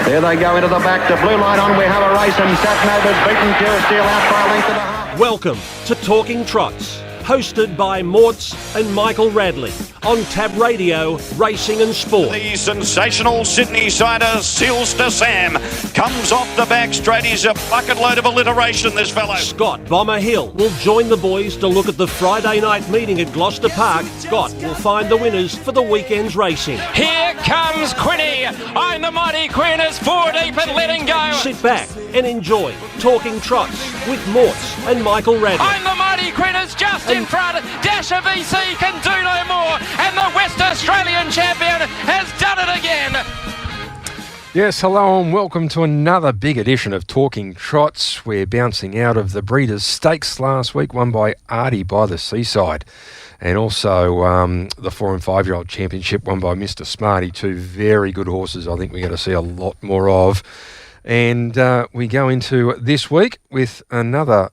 There they go into the back. The blue line on. We have a race, and Satnova's beaten Pure Steel out by a length and a half. Welcome to Talking Trots, hosted by Morts and Michael Radley on Tab Radio, Racing and Sport. The sensational Sydney Sider Seals to Sam comes off the back straight. He's a bucket load of alliteration, this fellow. Scott Bomber Hill will join the boys to look at the Friday night meeting at Gloucester Park. Scott will find the winners for the weekend's racing. Here comes Quinny. I'm the mighty Queen is 4 deep and letting go. Sit back and enjoy Talking Trots with Morts and Michael Radley. I'm the mighty Queen is just in front. Dasher VC can do no more. And the West Australian champion has done it again. Yes, hello and welcome to another big edition of Talking Trots. We're bouncing out of the Breeders' Stakes last week, won by Artie by the Seaside. And also the 4 and 5 year old championship won by Mr. Smarty. Two very good horses I think we're going to see a lot more of. And we go into this week with another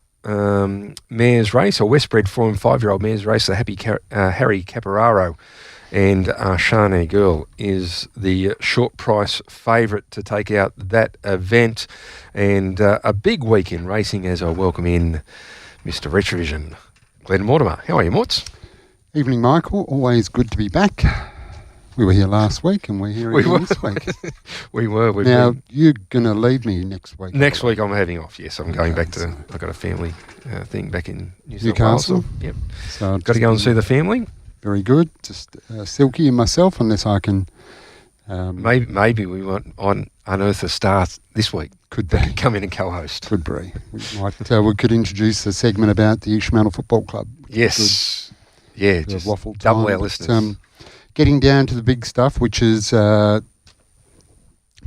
mare's race, a Westbred 4 and 5 year old mare's race, the Harry Caporaro. And Shane Girl is the short price favourite to take out that event. And a big week in racing as I welcome in Mr. Retrovision, Glen Mortimer. How are you, Morts? Evening, Michael. Always good to be back. We were here last week and we're here again this week. We were. Now, you're going to leave me next week. Next week I'm having off, yes. I'm going back to, I've got a family thing back in Newcastle. Yep. So got to go and see the family. Very good. Just Silky and myself, unless I can... maybe we won't unearth a star this week. Could be. Come in and co-host. Could be. We could introduce a segment about the Ishmael Football Club. Yes. Yeah, just waffle double time. our listeners. Getting down to the big stuff, which is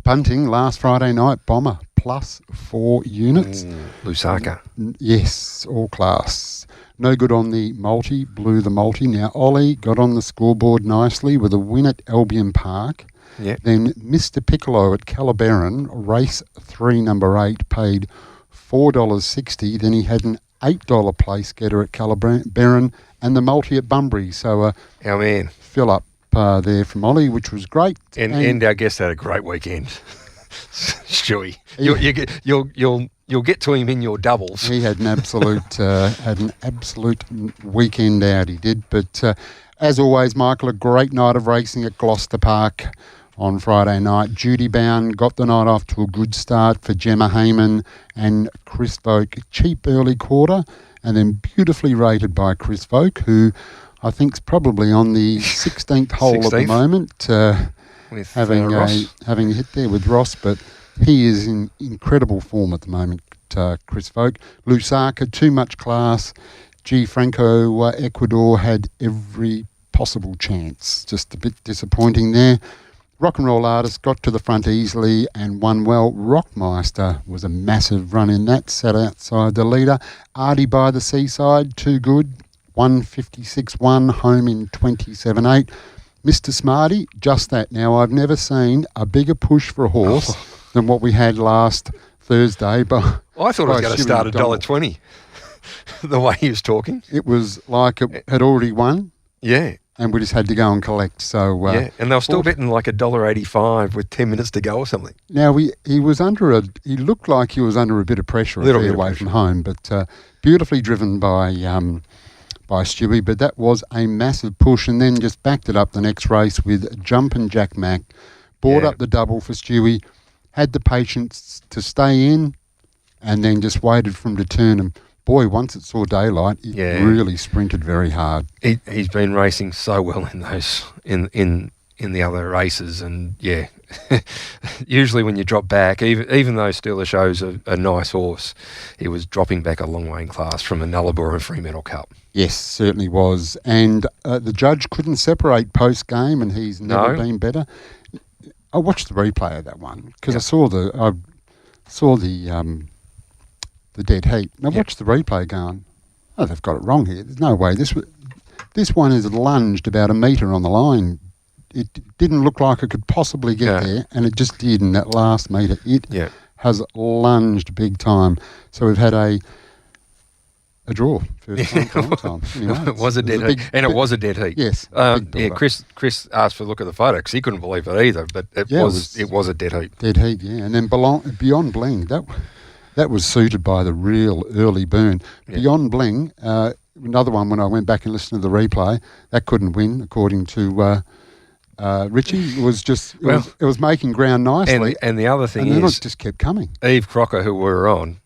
punting last Friday night, Bomber, plus 4 units. Lusaka. Yes, all class. No good on the multi, blew the multi. Now, Ollie got on the scoreboard nicely with a win at Albion Park. Yeah. Then Mr. Piccolo at Calabaron, race 3, number 8, paid $4.60. Then he had an $8 place getter at Calabaron and the multi at Bunbury. So, our man. Fill up there from Ollie, which was great. And our guest had a great weekend. Stewie. You'll get to him in your doubles. He had an absolute weekend out, he did. But as always, Michael, a great night of racing at Gloucester Park on Friday night. Duty Bound got the night off to a good start for Gemma Hayman and Chris Voke. Cheap early quarter, and then beautifully rated by Chris Voke, who I think is probably on the 16th hole at the moment, with having a hit there with Ross, but he is in incredible form at the moment, Chris Voke. Lusaka, too much class. G. Franco, Ecuador had every possible chance. Just a bit disappointing there. Rock and Roll Artist got to the front easily and won well. Rockmeister was a massive run in that, sat outside the leader. Artie by the Seaside, too good. 156.1, home in 27.8. Mr. Smarty, just that. Now, I've never seen a bigger push for a horse than what we had last Thursday. But I thought it was going to start at $1.20, the way he was talking. It was like it had already won. Yeah. And we just had to go and collect. So yeah, and they were still betting like $1.85 with 10 minutes to go or something. Now, he looked like he was under a bit of pressure away from home, but beautifully driven by Stewie, but that was a massive push, and then just backed it up the next race with Jumpin' Jack Mac, bought up the double for Stewie, had the patience to stay in, and then just waited for him to turn him. Boy, once it saw daylight, it really sprinted very hard. He's been racing so well in those in the other races, and usually when you drop back, even though Steeler shows a nice horse, he was dropping back a long way in class from a Nullarbor and Fremantle Cup. Yes, certainly was. And the judge couldn't separate post-game, and he's never been better. I watched the replay of that one because I saw the dead heat. And I watched the replay going, they've got it wrong here. There's no way. This one is lunged about a metre on the line. It didn't look like it could possibly get there, and it just did in that last metre. It has lunged big time. So we've had a a draw. First time for a long time. Anyway, it was a dead heat. It was a dead heat. Yes. Chris asked for a look at the photo because he couldn't believe it either, but it was a dead heat. Dead heat, yeah. And then Beyond Bling, that was suited by the real early burn. Yeah. Beyond Bling, another one when I went back and listened to the replay, that couldn't win according to Richie. It was making ground nicely. And the other thing and then it just kept coming. Eve Crocker, who we were on,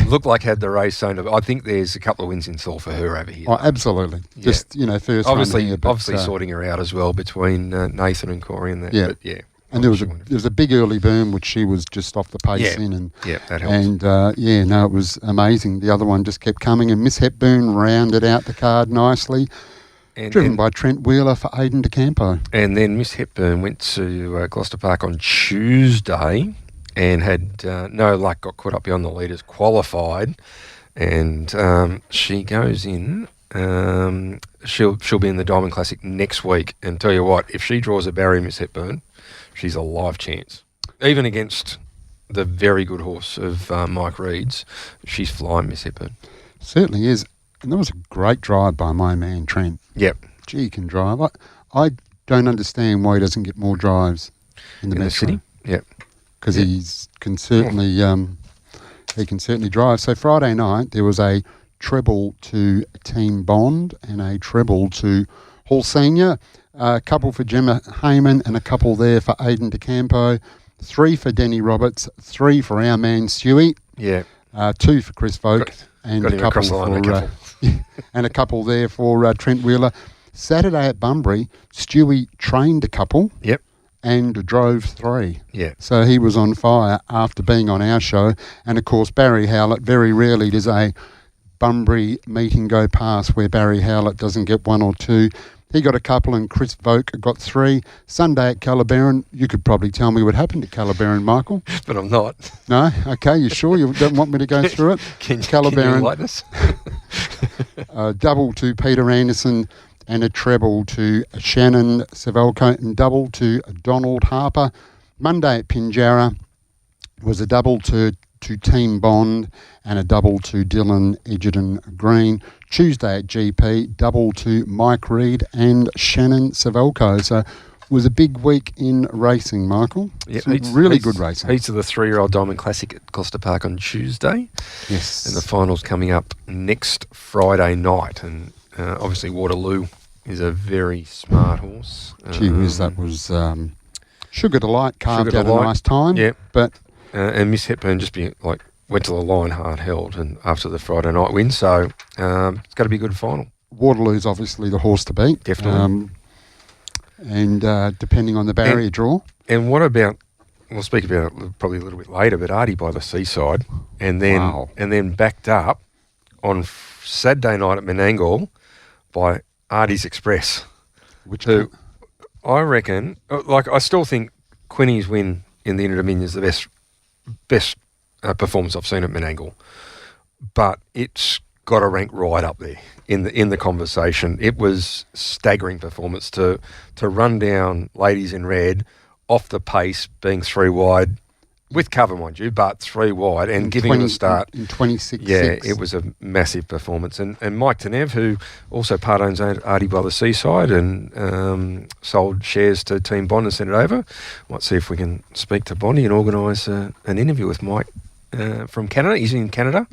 looked like had the race sewn. I think there's a couple of wins in store for her over here. Oh, absolutely. Yeah. Just, first obviously, run here. Obviously sorting her out as well between Nathan and Corey and that. Yeah. But yeah. And there was a big early burn, which she was just off the pace in. And, that helped. And, it was amazing. The other one just kept coming, and Miss Hepburn rounded out the card nicely, driven by Trent Wheeler for Aidan DeCampo. And then Miss Hepburn went to Gloucester Park on Tuesday and had no luck, got caught up beyond the leaders, qualified, and she goes in. She'll be in the Diamond Classic next week, and tell you what, if she draws a barrier, Miss Hepburn, she's a live chance. Even against the very good horse of Mike Reed's, she's flying, Miss Hepburn. Certainly is. And that was a great drive by my man, Trent. Yep. Gee, he can drive. I don't understand why he doesn't get more drives in the city. Yep. Because he can certainly drive. So Friday night there was a treble to Team Bond and a treble to Hall Senior. A couple for Gemma Heyman and a couple there for Aidan DeCampo. 3 for Denny Roberts. 3 for our man Stewie. Yeah. 2 for Chris Vogt. And a couple for and a couple there for Trent Wheeler. Saturday at Bunbury, Stewie trained a couple. Yep. And drove 3. Yeah. So he was on fire after being on our show. And of course, Barry Howlett, very rarely does a Bunbury meeting go past where Barry Howlett doesn't get 1 or 2. He got a couple and Chris Vogt got 3. Sunday at Calabaron, you could probably tell me what happened at Calabaron, Michael. But I'm not. No? Okay, you sure? You don't want me to go through it? Can you enlighten us? Double to Peter Anderson and a treble to Shannon Savelko and double to Donald Harper. Monday at Pinjarra was a double to Team Bond and a double to Dylan Edgerton Green. Tuesday at GP, double to Mike Reed and Shannon Savelko. So it was a big week in racing, Michael. Yeah, really good racing. Heats of the 3-year-old Diamond Classic at Gloucester Park on Tuesday. Yes. And the finals coming up next Friday night. And obviously Waterloo is a very smart horse. Gee whiz, that was Sugar Delight carved out a nice time. Yeah. But and Miss Hepburn went to the line hard held and after the Friday night win. So it's going to be a good final. Waterloo's obviously the horse to beat. Definitely. And depending on the barrier draw. And what about, we'll speak about it probably a little bit later, but Artie by the Seaside, and then backed up on Saturday night at Menangle by Artie's Express. I reckon, I still think Quinny's win in the Inter-Dominion is the best performance I've seen at Menangle, but it's got to rank right up there in the conversation. It was staggering performance to run down Ladies in Red off the pace, being 3 wide with cover, mind you, but 3 wide and giving it a start in 26. Yeah, it was a massive performance. And Mike Tanev, who also part owns Artie by the Seaside and sold shares to Team Bond and sent it over. Might see if we can speak to Bonnie and organise an interview with Mike from Canada. He's in Canada.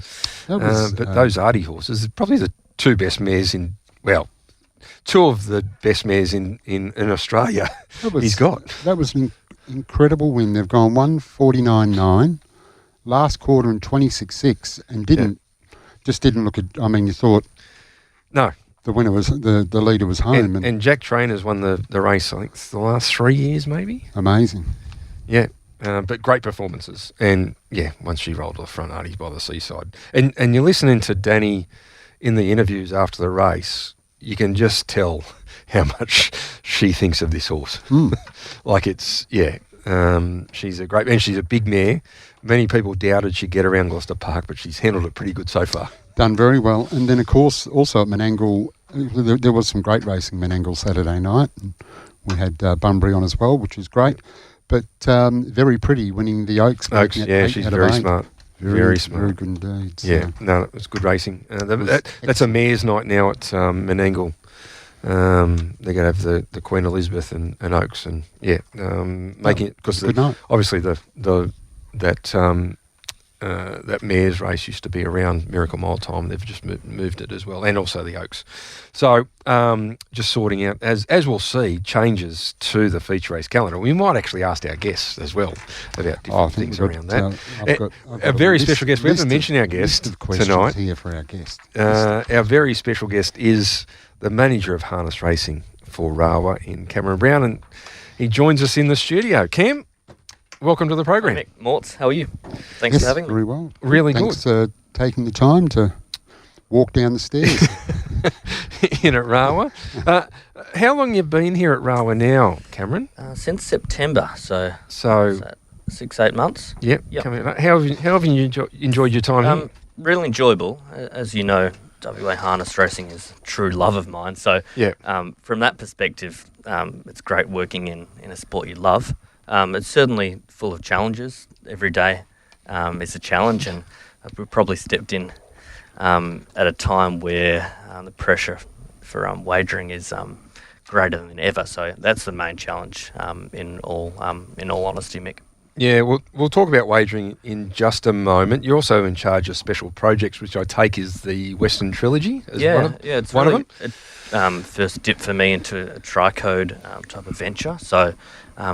But those Artie horses are probably the 2 best mares two of the best mares in Australia he's got. That was an incredible win. They've gone 149.9, last quarter in 26.6, and didn't look at. I mean, you thought no, the winner was the leader was home, and Jack Trainer's won the race. I think the last 3 years, maybe. Amazing. Yeah. But great performances, and once she rolled to the front, Artie by the Seaside, and you're listening to Danny in the interviews after the race, you can just tell how much she thinks of this horse. She's a great, and she's a big mare. Many people doubted she'd get around Gloucester Park, but she's handled it pretty good so far. Done very well, and then of course also at Menangle, there was some great racing Menangle Saturday night. And we had Bunbury on as well, which is great. But very pretty, winning the Oaks. She's very smart. Very smart. Very good indeed. So. Yeah, no, it was good racing. That's a mare's night now at Menangle. They're going to have the Queen Elizabeth and Oaks, and making it because obviously that mare's race used to be around Miracle Mile time. They've just moved it as well, and also the Oaks. So just sorting out, as we'll see, changes to the feature race calendar. We might actually ask our guests as well about different things around that. I've got a very special guest. We haven't mentioned our guest tonight. Here for our guest. Our very special guest is the manager of harness racing for Rawa in Cameron Brown, and he joins us in the studio. Cam, welcome to the program. Hi, Mick. Morts, how are you? Thanks for having me. Very well. Really Thanks good. for taking the time to walk down the stairs. In at Rawa. How long you been here at Rawa now, Cameron? Since September, so 6-8 months. Yep. How have you enjoyed your time here? Really enjoyable. As you know, WA harness racing is a true love of mine. So from that perspective, it's great working in a sport you love. It's certainly full of challenges. Every day is a challenge, and we've probably stepped in at a time where the pressure for wagering is greater than ever. So that's the main challenge in all honesty, Mick. Yeah, we'll talk about wagering in just a moment. You're also in charge of special projects, which I take is the Western Trilogy. It's one really, of them. First dip for me into a tri-code type of venture. So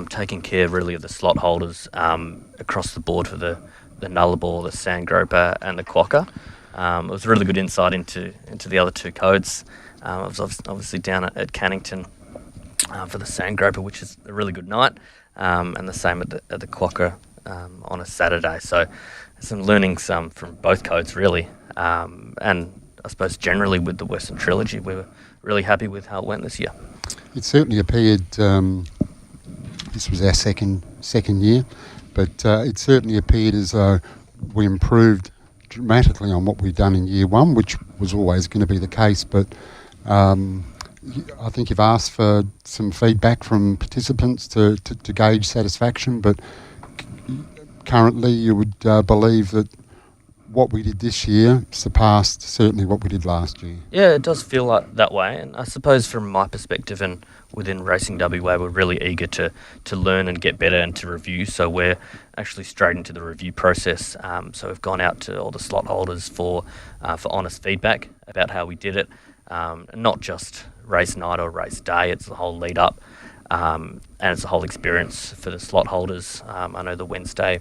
taking care really of the slot holders across the board for the Nullarbor, the Sandgroper, and the Quokka. It was a really good insight into the other two codes. I was obviously down at Cannington for the Sandgroper, which is a really good night. And the same at the Quokka on a Saturday. So some learnings from both codes really. And I suppose generally with the Western Trilogy, we were really happy with how it went this year. It certainly appeared, this was our second year, but it certainly appeared as though we improved dramatically on what we'd done in year one, which was always going to be the case. But I think you've asked for some feedback from participants to gauge satisfaction, but currently you would believe that what we did this year surpassed certainly what we did last year. Yeah, it does feel like that way, and I suppose from my perspective and within Racing WA, we're really eager to learn and get better and to review, so we're actually straight into the review process. So we've gone out to all the slot holders for honest feedback about how we did it, not just race night or race day, it's the whole lead up, and it's the whole experience for the slot holders. I know the Wednesday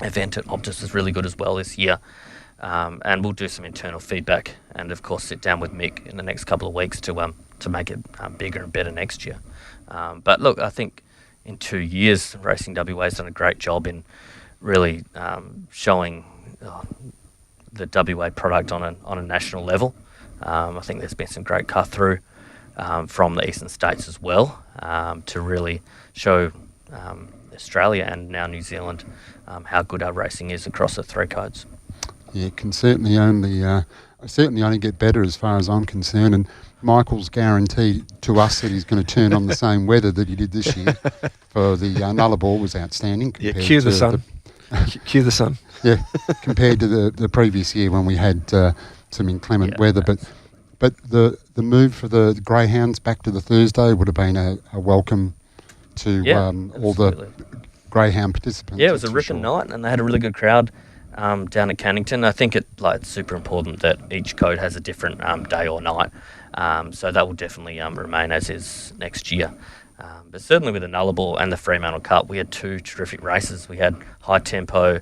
event at Optus is really good as well this year, and we'll do some internal feedback and of course sit down with Mick in the next couple of weeks to make it bigger and better next year. But look, I think in 2 years Racing WA has done a great job in really showing the WA product on a national level. I think there's been some great cut through from the eastern states as well to really show Australia and now New Zealand how good our racing is across the three codes. Yeah, it can certainly only get better as far as I'm concerned, and Michael's guarantee to us that he's going to turn on the same weather that he did this year for the Nullarbor was outstanding. Yeah, cue the sun. Cue the sun. Yeah, compared to the previous year when we had some inclement weather, but the move for the greyhounds back to the Thursday would have been a welcome to all the greyhound participants. Yeah, it was a ripping night, and they had a really good crowd down at Cannington. I think it's super important that each code has a different day or night, so that will definitely remain as is next year. But certainly with the Nullarbor and the Fremantle Cup, we had two terrific races. We had high tempo,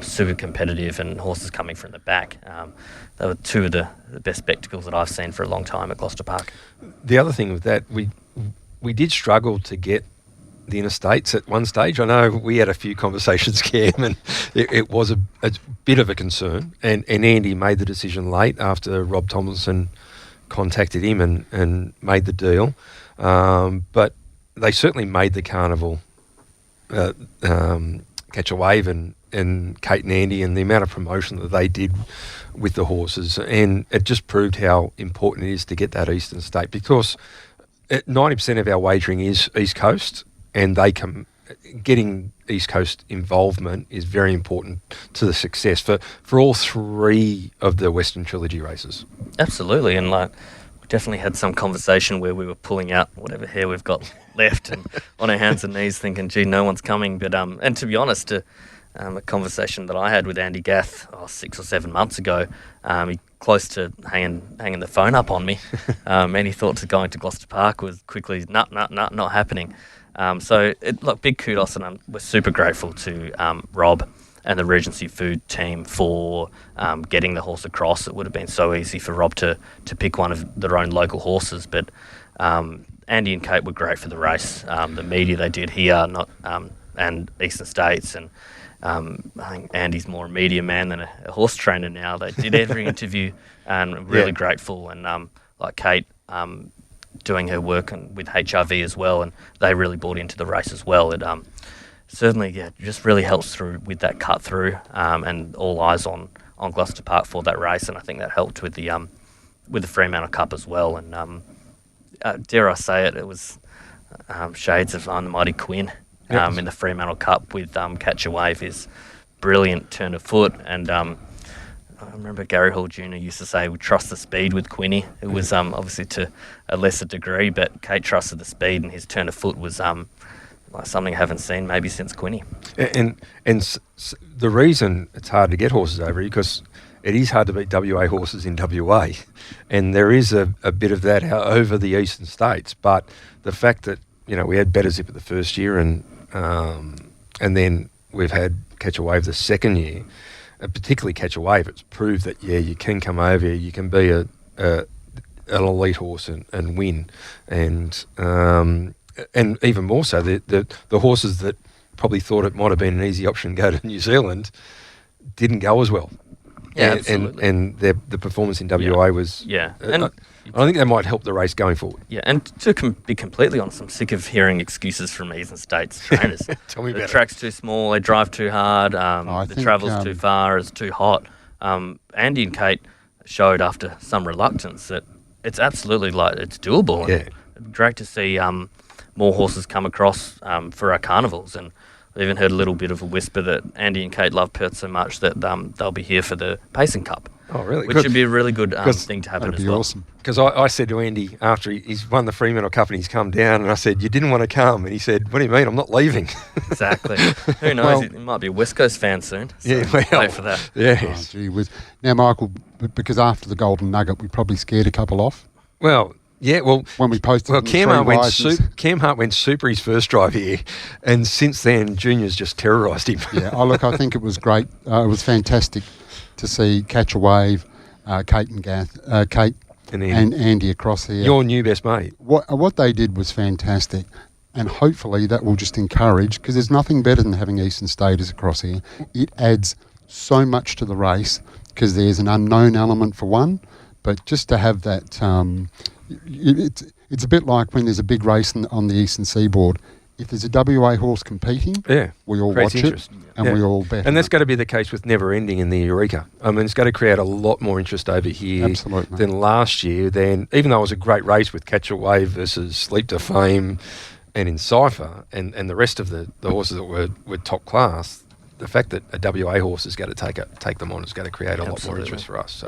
super competitive, and horses coming from the back. They were two of the best spectacles that I've seen for a long time at Gloucester Park. The other thing with that, we did struggle to get the interstates at one stage. I know we had a few conversations, Cam, and it was a bit of a concern. And Andy made the decision late after Rob Tomlinson contacted him and made the deal. But they certainly made the carnival catch a wave, and Kate and Andy and the amount of promotion that they did with the horses. And it just proved how important it is to get that eastern state, because 90% of our wagering is East Coast, and they come getting East Coast involvement is very important to the success for all three of the Western Trilogy races. Absolutely, and we definitely had some conversation where we were pulling out whatever hair we've got left and on our hands and knees thinking, gee, no one's coming. But and to be honest, a conversation that I had with Andy Gath 6 or 7 months ago, he close to hanging the phone up on me. Any thoughts of going to Gloucester Park was quickly, not happening. So, big kudos, and we're super grateful to Rob and the Regency Food team for getting the horse across. It would have been so easy for Rob to pick one of their own local horses, but Andy and Kate were great for the race. The media they did here, and Eastern States, and I think Andy's more a media man than a horse trainer now. They did every interview, and really grateful. And Kate doing her work with HRV as well, and they really bought into the race as well. It certainly just really helps through with that cut through, and all eyes on Gloucester Park for that race. And I think that helped with the Fremantle Cup as well. And dare I say it, it was shades of I'm the Mighty Quinn. In the Fremantle Cup with Catch a Wave, his brilliant turn of foot. And I remember Gary Hall Jr. used to say, we trust the speed with Quinny. It was obviously to a lesser degree, but Kate trusted the speed, and his turn of foot was something I haven't seen maybe since Quinny. And the reason it's hard to get horses over because it is hard to beat WA horses in WA, and there is a bit of that over the eastern states. But the fact that we had Better Zip at the first year, and then we've had Catch a Wave the second year, particularly Catch a Wave. It's proved that you can come over here, you can be an elite horse and win, and even more so the horses that probably thought it might have been an easy option to go to New Zealand didn't go as well. Yeah, absolutely. And the performance in WA was... Yeah. And I think that might help the race going forward. Yeah, and to be completely honest, I'm sick of hearing excuses from Eastern States trainers. Tell me about the track's too small, they drive too hard, the travel's too far, it's too hot. Andy and Kate showed after some reluctance that it's absolutely it's doable. Yeah. And great to see more horses come across for our carnivals, and I even heard a little bit of a whisper that Andy and Kate love Perth so much that they'll be here for the pacing cup. Oh, really? Which would be a really good thing to happen as well. Awesome. Because I said to Andy after he's won the Fremantle Cup and he's come down, and I said, you didn't want to come. And he said, what do you mean? I'm not leaving. Exactly. Who knows? He might be a West Coast fan soon. So wait for that. Yes. Oh, gee whiz. Now, Michael, because after the Golden Nugget, we probably scared a couple off. Well, yeah, well... When we posted Cam Hart went super his first drive here, and since then, Junior's just terrorised him. Yeah, look, I think it was great. It was fantastic to see Catch a Wave, Kate and Andy across here. Your new best mate. What they did was fantastic, and hopefully that will just encourage, because there's nothing better than having Eastern Staters across here. It adds so much to the race, because there's an unknown element for one, but just to have that... It's a bit like when there's a big race on the eastern seaboard. If there's a WA horse competing, we all watch it, and we all bet. And that's got to be the case with Never Ending in the Eureka. I mean, it's got to create a lot more interest over here than last year. Then, even though it was a great race with Catch a Wave versus Sleep to Fame and Encipher, and the rest of the horses that were top class, the fact that a WA horse is going to take them on is going to create a lot more interest for us. So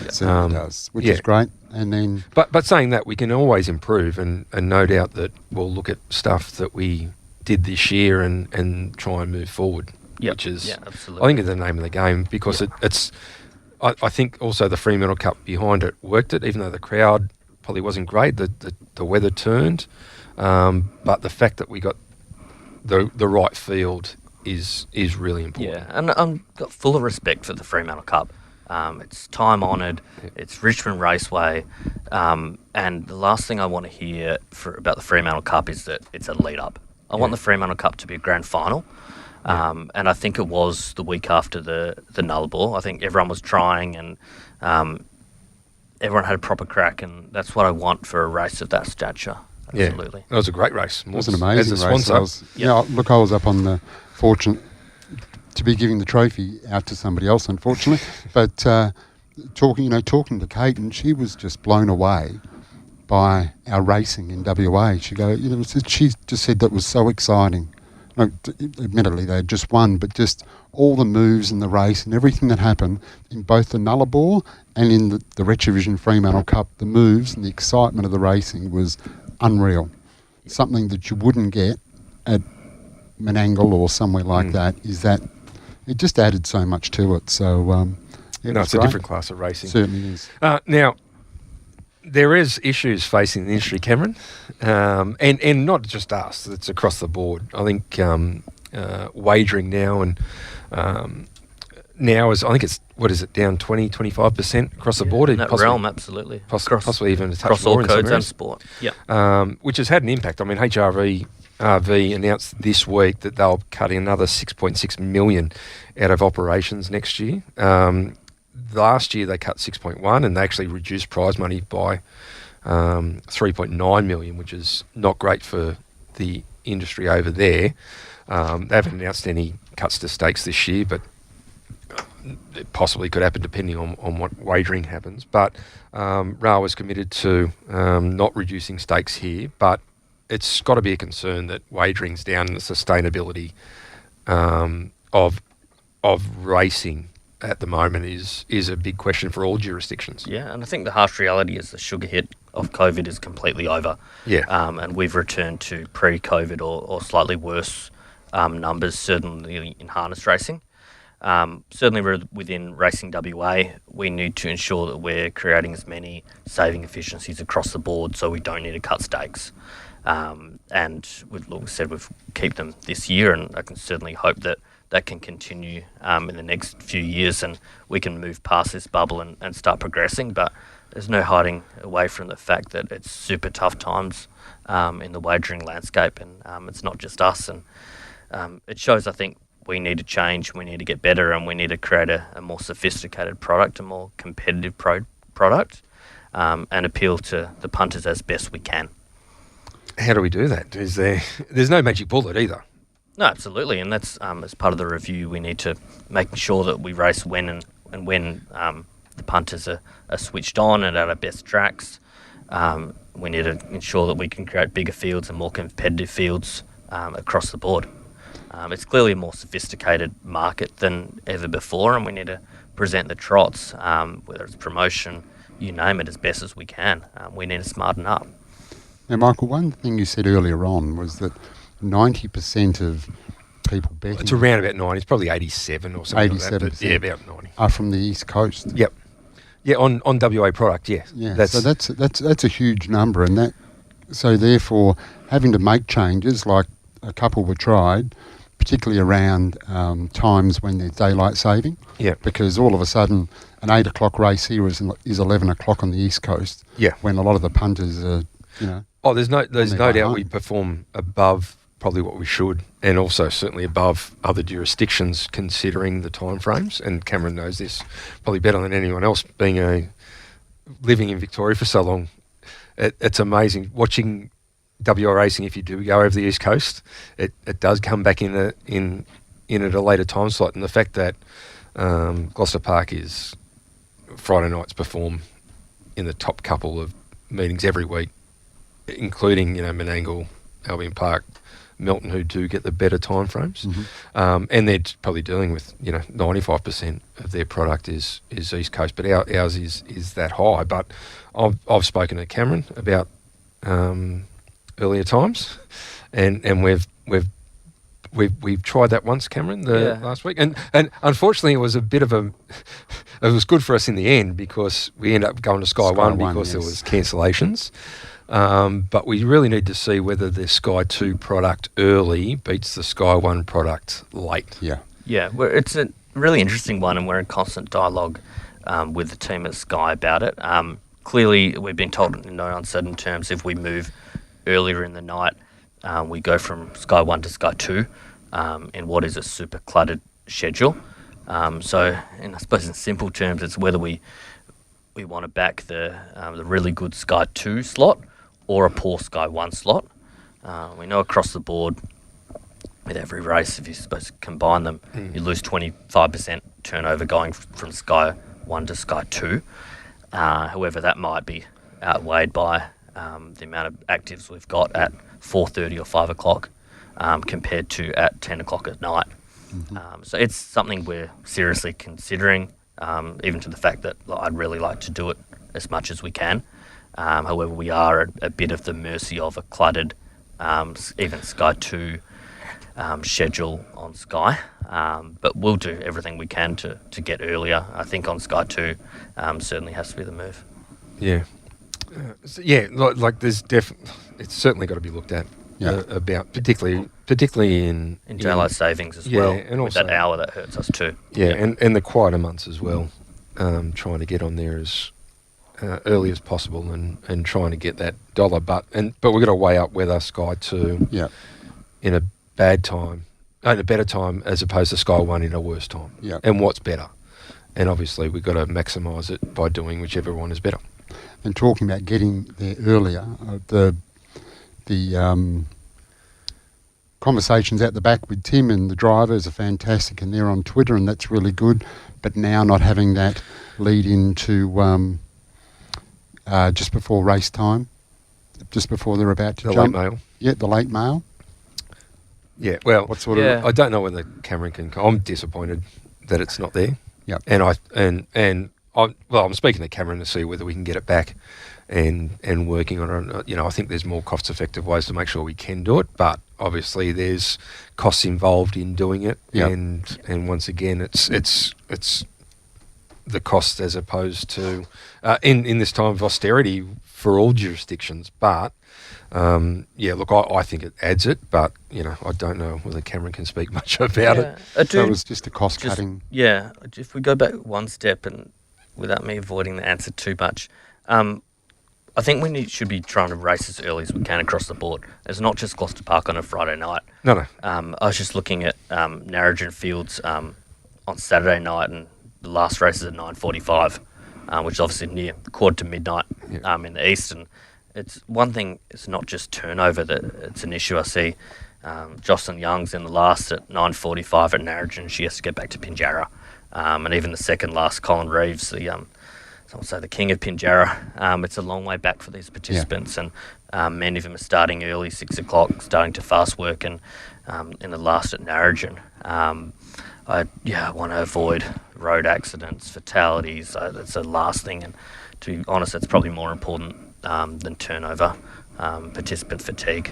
it certainly does, which is great. And then, but saying that, we can always improve, and no doubt that we'll look at stuff that we did this year and try and move forward. Which is, absolutely. I think, it's the name of the game, because it's. I think also the Fremantle Cup behind it worked it, even though the crowd probably wasn't great. The weather turned, but the fact that we got the right field is really important. Yeah, and I'm got full of respect for the Fremantle Cup. It's time-honoured, it's Richmond Raceway, and the last thing I want to hear about the Fremantle Cup is that it's a lead-up. I want the Fremantle Cup to be a grand final, and I think it was the week after the Nullarbor. I think everyone was trying, and everyone had a proper crack, and that's what I want for a race of that stature. Absolutely. Yeah, that was a great race. It was an amazing race. I was up on the fortunate to be giving the trophy out to somebody else, unfortunately. But talking to Kate, and she was just blown away by our racing in WA. She just said that was so exciting Admittedly, they had just won, but just all the moves in the race and everything that happened in both the Nullarbor and in the Retrovision Fremantle Cup, the moves and the excitement of the racing was unreal. Something that you wouldn't get at Menangle or somewhere like that is that it just added so much to it. So, it's a different class of racing. Certainly is. Now, there is issues facing the industry, Cameron, and not just us. It's across the board. I think wagering now and now is, I think it's, what is it, down 20-25% across the board? In that realm, absolutely. Possibly even a touch across more all in some codes and areas. sport. Yeah. Which has had an impact. I mean, HRV announced this week that they'll cut another 6.6 million out of operations next year. Last year they cut 6.1 and they actually reduced prize money by 3.9 million, which is not great for the industry over there. They haven't announced any cuts to stakes this year, but it possibly could happen depending on what wagering happens. But RA was committed to not reducing stakes here, but it's got to be a concern that wagering's down and the sustainability of racing at the moment is a big question for all jurisdictions. Yeah, and I think the harsh reality is the sugar hit of COVID is completely over. Yeah. And we've returned to pre-COVID or slightly worse numbers, certainly in harness racing. Certainly within Racing WA, we need to ensure that we're creating as many saving efficiencies across the board so we don't need to cut stakes. And we've said we'll keep them this year, and I can certainly hope that can continue in the next few years and we can move past this bubble and start progressing. But there's no hiding away from the fact that it's super tough times in the wagering landscape, and it's not just us. And it shows, I think, we need to change, we need to get better, and we need to create a more sophisticated product, a more competitive product, and appeal to the punters as best we can. How do we do that? There's no magic bullet either. No, absolutely, and that's as part of the review. We need to make sure that we race when the punters are switched on and at our best tracks. We need to ensure that we can create bigger fields and more competitive fields across the board. It's clearly a more sophisticated market than ever before, and we need to present the trots, whether it's promotion, you name it, as best as we can. We need to smarten up. Now, Michael, one thing you said earlier on was that 90% of people betting... It's around about 90. It's probably 87 or something 87%. like that. But yeah, about 90. Are from the East Coast. Yep. Yeah, on WA product, yes. Yeah, so that's a huge number, and that so therefore having to make changes, like a couple were tried, particularly around times when there's daylight saving. Yeah. Because all of a sudden an 8 o'clock race here is 11 o'clock on the East Coast. Yeah. When a lot of the punters are, Oh, there's no doubt home. we perform above probably what we should, and also certainly above other jurisdictions considering the timeframes. And Cameron knows this probably better than anyone else, living in Victoria for so long. It's amazing watching WA racing. If you do go over the East Coast, it does come back in at a later time slot, and the fact that Gloucester Park is Friday nights perform in the top couple of meetings every week, including Menangle, Albion Park, Melton, who do get the better time frames. Mm-hmm. And they're probably dealing with 95% of their product is East Coast, but ours is that high. But I've spoken to Cameron about earlier times, and we've tried that once, Cameron, last week, and unfortunately it was a bit of it was good for us in the end because we ended up going to Sky One because there was cancellations. But we really need to see whether the Sky 2 product early beats the Sky 1 product late. Yeah. Yeah, it's a really interesting one, and we're in constant dialogue with the team at Sky about it. Clearly, we've been told in no uncertain terms if we move earlier in the night, we go from Sky 1 to Sky 2 in what is a super cluttered schedule. So, I suppose in simple terms, it's whether we want to back the really good Sky 2 slot or a poor Sky 1 slot. We know across the board with every race, if you're supposed to combine them, you lose 25% turnover going from Sky 1 to Sky 2. However, that might be outweighed by the amount of actives we've got at 4:30 or 5 o'clock compared to at 10 o'clock at night. So it's something we're seriously considering, even to the fact that I'd really like to do it as much as we can. However, we are at a bit of the mercy of a cluttered, even Sky 2 schedule on Sky. But we'll do everything we can to get earlier. I think on Sky 2 certainly has to be the move. Yeah. Like there's it's certainly got to be looked at about particularly in daylight savings as well, and with also that hour that hurts us too. And the quieter months as well, trying to get on there as early as possible and trying to get that dollar, but we've got to weigh up whether Sky 2 in a bad time, in a better time as opposed to Sky 1 in a worse time, and what's better, and obviously we've got to maximise it by doing whichever one is better. And talking about getting there earlier, the conversations out the back with Tim and the drivers are fantastic, and they're on Twitter, and that's really good. But now not having that lead into just before race time, just before they're about to The jump. late mail. Yeah, the late mail. Yeah, well, What sort of? I don't know whether Cameron can. I'm disappointed that it's not there. Yeah. I'm speaking to Cameron to see whether we can get it back, and working on it. I think there's more cost-effective ways to make sure we can do it, but obviously there's costs involved in doing it, and once again it's the cost as opposed to in this time of austerity for all jurisdictions. But I think it adds it, but I don't know whether Cameron can speak much about it. So it was just a cost cutting. Yeah, if we go back one step, and without me avoiding the answer too much, I think we should be trying to race as early as we can across the board. It's not just Gloucester Park on a Friday night. No. I was just looking at Narrogin Fields on Saturday night, and the last race is at 9:45, which is obviously near quarter to midnight in the east. And it's one thing, it's not just turnover that it's an issue. I see Jocelyn Young's in the last at 9:45 at Narrogin. She has to get back to Pinjarra. And even the second last, Colin Reeves, someone say the king of Pinjarra. It's a long way back for these participants, and many of them are starting early, 6 o'clock, starting to fast work, and in the last at Narrogin. I want to avoid road accidents, fatalities. That's the last thing, and to be honest, that's probably more important than turnover, participant fatigue.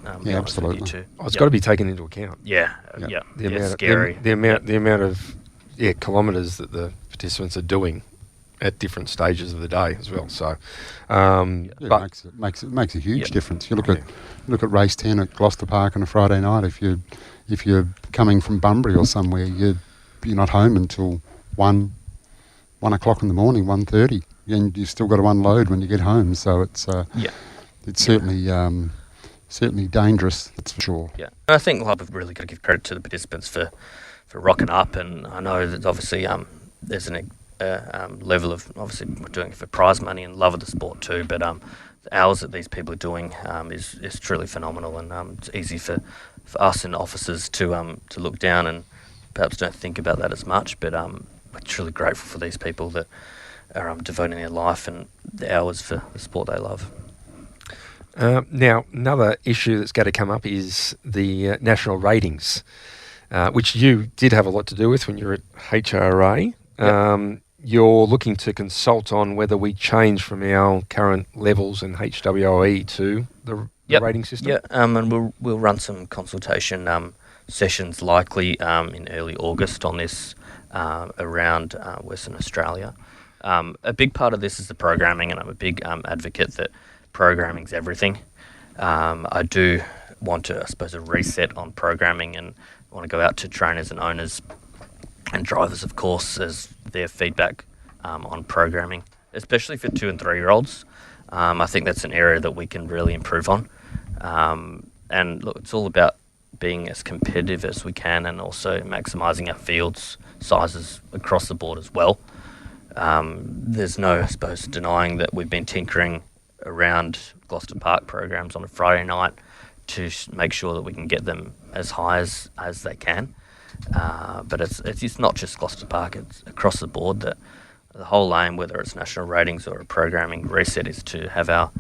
Absolutely. It's got to be taken into account. The amount scary. The amount of kilometres that the participants are doing at different stages of the day as well. So, but it makes a huge difference. You look at race 10 at Gloucester Park on a Friday night. If you're coming from Bunbury or somewhere, you're not home until 1 o'clock in the morning, 1:30, and you've still got to unload when you get home. So it's certainly dangerous. That's for sure. Yeah, I think we've really got to give credit to the participants for rocking up, and I know that obviously there's an level of, obviously we're doing it for prize money and love of the sport too, but the hours that these people are doing is truly phenomenal, and it's easy for us in offices to look down and perhaps don't think about that as much, but we're truly grateful for these people that are devoting their life and the hours for the sport they love. Now, another issue that's going to come up is the national ratings, which you did have a lot to do with when you were at HRA. You're looking to consult on whether we change from our current levels in HWOE to the rating system. And we'll run some consultation sessions likely in early August on this around Western Australia. A big part of this is the programming, and I'm a big advocate that programming's everything. I do want to, I suppose, a reset on programming, and want to go out to trainers and owners and drivers, of course, as their feedback on programming, especially for 2 and 3 year olds. I think that's an area that we can really improve on. And look, it's all about being as competitive as we can, and also maximising our fields sizes across the board as well. There's no, I suppose, denying that we've been tinkering around Gloucester Park programs on a Friday night to make sure that we can get them as high as they can. But it's not just Gloucester Park, it's across the board that the whole aim, whether it's national ratings or a programming reset, is to have our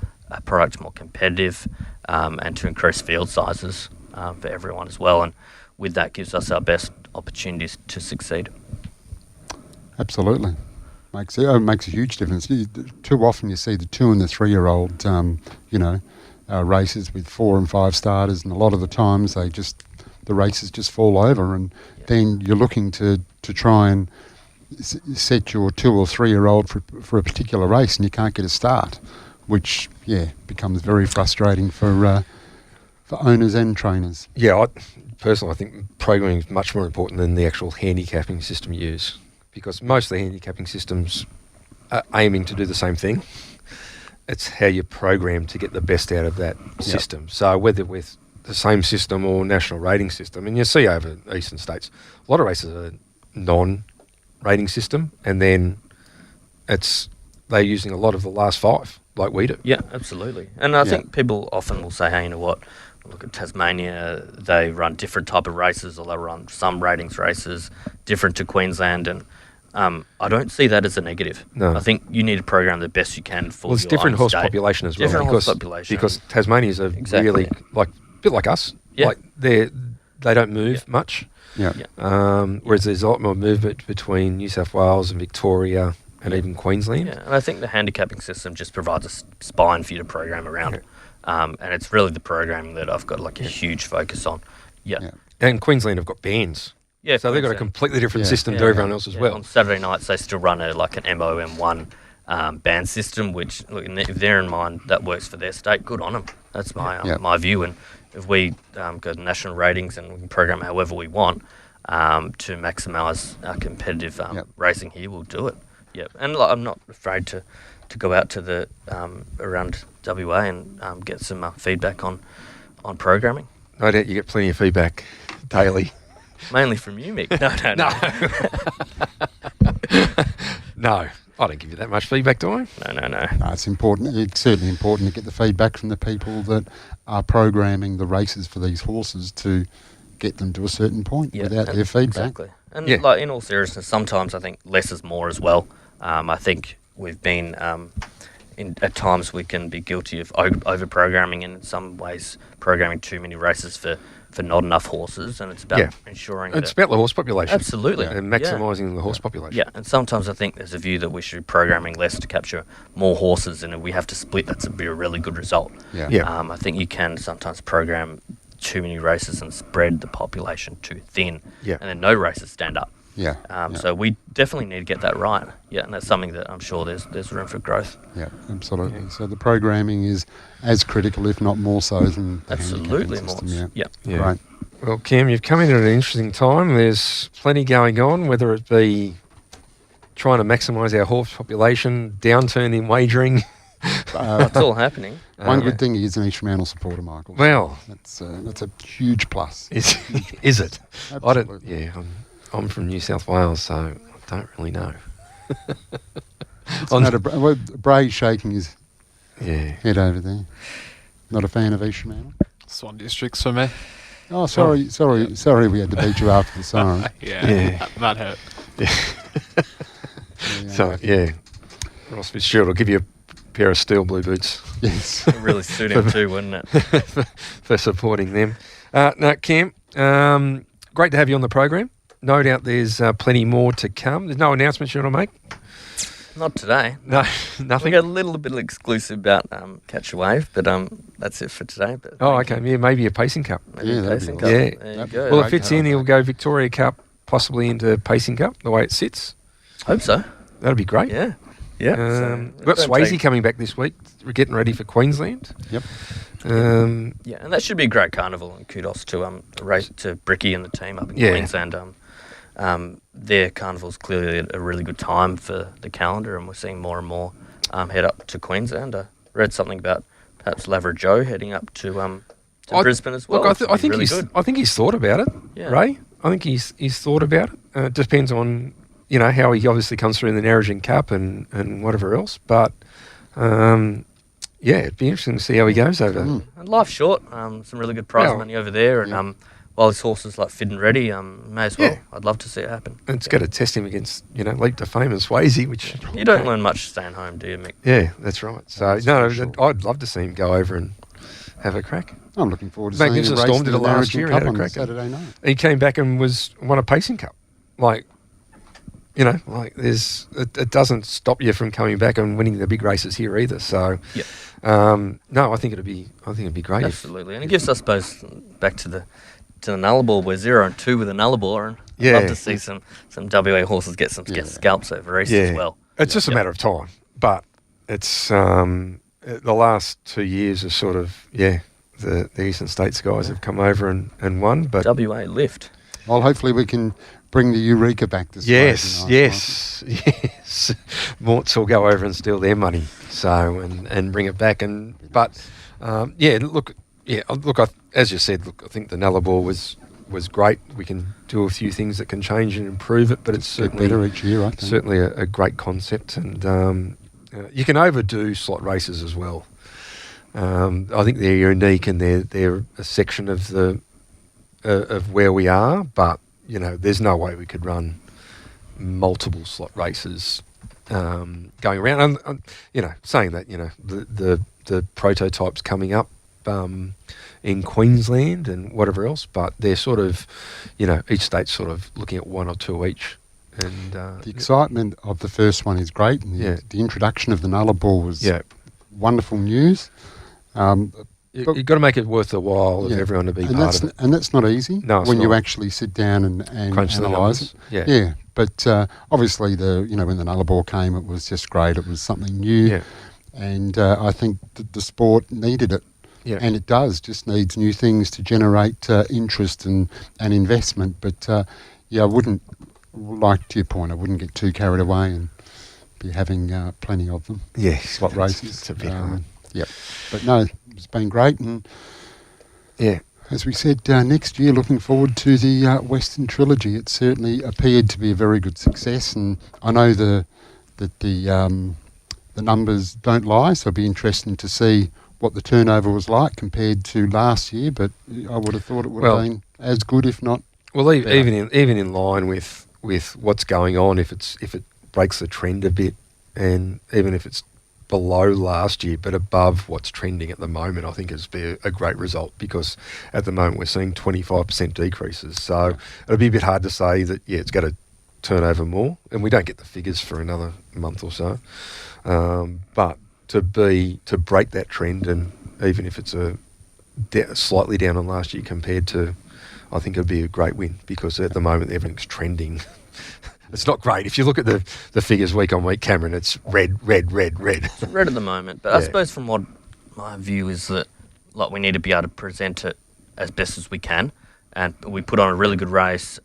product more competitive and to increase field sizes. for everyone as well, and with that gives us our best opportunities to succeed. Absolutely. Makes a huge difference. Too often you see the 2 and the 3-year-old, races with 4 and 5 starters, and a lot of the times the races just fall over, and then you're looking to try and set your 2 or 3-year-old for a particular race, and you can't get a start, which becomes very frustrating for owners and trainers. Yeah, personally, I think programming is much more important than the actual handicapping system you use, because most of the handicapping systems are aiming to do the same thing. It's how you program to get the best out of that system. So whether with the same system or national rating system, and you see over eastern states, a lot of races are non-rating system, and then they're using a lot of the last 5, like we do. Yeah, absolutely. And I think people often will say, hey, you know what, look at Tasmania, they run different type of races, or they run some ratings races different to Queensland, and I don't see that as a negative. No. I think you need to program the best you can for it's your different own horse state. population as well. Different horse population. Because Tasmanians are really a bit like us. Yeah. Like they don't move much. Yeah. Whereas there's a lot more movement between New South Wales and Victoria and even Queensland. Yeah, and I think the handicapping system just provides a spine for you to program around. And it's really the programming that I've got a huge focus on. Yeah. And Queensland have got bands. Yeah, so they've got a completely different system to everyone else as well. On Saturday nights, they still run an MOM1 band system, which, look, if they're in mind that works for their state, good on them. That's my view. And if we go to national ratings and we can program however we want to maximise our competitive racing here, we'll do it. Yeah, and I'm not afraid to go out to the around WA and get some feedback on programming. No doubt you get plenty of feedback daily. Mainly from you, Mick. No. No, I don't give you that much feedback, do I? No. No, it's important. It's certainly important to get the feedback from the people that are programming the races for these horses to get them to a certain point without their feedback. Exactly. And in all seriousness, sometimes I think less is more as well. I think we've been, at times we can be guilty of over-programming, and in some ways programming too many races for not enough horses, and it's about ensuring it's about the horse population. Absolutely. And maximising the horse population. Yeah, and sometimes I think there's a view that we should be programming less to capture more horses, and if we have to split, that's be a really good result. I think you can sometimes program too many races and spread the population too thin, and then no races stand up. So we definitely need to get that right. Yeah, and that's something that I'm sure there's room for growth. Yeah, absolutely. So the programming is as critical, if not more so, than the handicapping system. Yeah. Right. Well, Cam, you've come in at an interesting time. There's plenty going on, whether it be trying to maximise our horse population, downturn in wagering. It's all happening. One good thing is an East Fremantle supporter, Michael. Well, that's a huge plus. Is it? Absolutely. I'm from New South Wales, so I don't really know. Bray's shaking his head over there. Not a fan of East Fremantle? Swan Districts for me. Oh, sorry, we had to beat you after the siren. That hurt. So, Ross Fitzgerald will give you a pair of steel blue boots. Yes. It really suit him too, wouldn't it? for supporting them. Now, Cam, great to have you on the program. No doubt there's plenty more to come. There's no announcements you want to make? Not today. No, nothing? We got a little bit exclusive about Catch a Wave, but that's it for today. But okay. Yeah, maybe a Pacing Cup. Maybe a Pacing Cup. Yeah. There you go. Well, if it's in, he'll go Victoria Cup, possibly into Pacing Cup, the way it sits. Hope so. That'd be great. Yeah. We've got Swayze coming back this week. We're getting ready for Queensland. Yep. And that should be a great carnival, and kudos to Bricky and the team up in Queensland. Their carnival's clearly a really good time for the calendar, and we're seeing more and more head up to Queensland. I read something about perhaps Lavra Joe heading up to Brisbane as well. Look, I think he's thought about it, Ray. I think he's thought about it. It depends on how he obviously comes through in the Narrogin Cup and whatever else. But it'd be interesting to see how he goes over there. And life's short. Some really good prize money over there, and while his horse is fit and ready, may as well. I'd love to see it happen. And it's got to test him against Leap to Fame and Swayze, which you don't learn much staying home, do you, Mick? Yeah, that's right. So I'd love to see him go over and have a crack. I'm looking forward to seeing Magnificent him race Storm the did it last American year. Cup Had a on crack. Saturday night. He came back and won a pacing cup. Like, you know, like it doesn't stop you from coming back and winning the big races here either. So, Yep. no, I think it'd be great. Absolutely, and it gives, I suppose, back to the Nullarbor. We're 0-2 with a Nullarbor, and I'd Yeah. love to see some WA horses get scalps over East as well. It's just a matter of time. But it's the last 2 years are sort of the Eastern States guys have come over and won. But WA lift. Well, hopefully we can bring the Eureka back this yes. Morts will go over and steal their money, so and bring it back. As you said, I think the Nullarbor was great. We can do a few things that can change and improve it, but it's Get certainly better each year, I think. certainly a great concept, and you can overdo slot races as well. I think they're unique and they're a section of the of where we are, but you know, there's no way we could run multiple slot races going around. And you know, saying that, you know, the prototypes coming up in Queensland and whatever else, but they're sort of, you know, each state's sort of looking at one or two each. And The excitement of the first one is great, and the introduction of the Nullarbor was wonderful news. You've got to make it worth the while of everyone to be part of it. And that's not easy when you actually sit down and crunch the analyse numbers. it. But obviously, when the Nullarbor came, it was just great. It was something new. Yeah. And I think the sport needed it. Yeah. And it just needs new things to generate interest and investment. But I wouldn't, like to your point, I wouldn't get too carried away and be having plenty of them. Yeah. Slot races. It's a bit hard. Yeah. But no, it's been great. And Yeah. as we said, next year, looking forward to the Western Trilogy. It certainly appeared to be a very good success. And I know that the numbers don't lie, so it'll be interesting to see what the turnover was like compared to last year, but I would have thought it would have been as good, if not. Well, even in line with what's going on, if it breaks the trend a bit, and even if it's below last year but above what's trending at the moment, I think it'd be a great result, because at the moment we're seeing 25% decreases. So it'll be a bit hard to say that it's going to turn over more, and we don't get the figures for another month or so. But to break that trend, and even if it's slightly down on last year compared to, I think it'd be a great win, because at the moment everything's trending. It's not great. If you look at the figures week on week, Cameron, it's red. It's red at the moment, but I suppose from what my view is that, like, we need to be able to present it as best as we can, and we put on a really good race,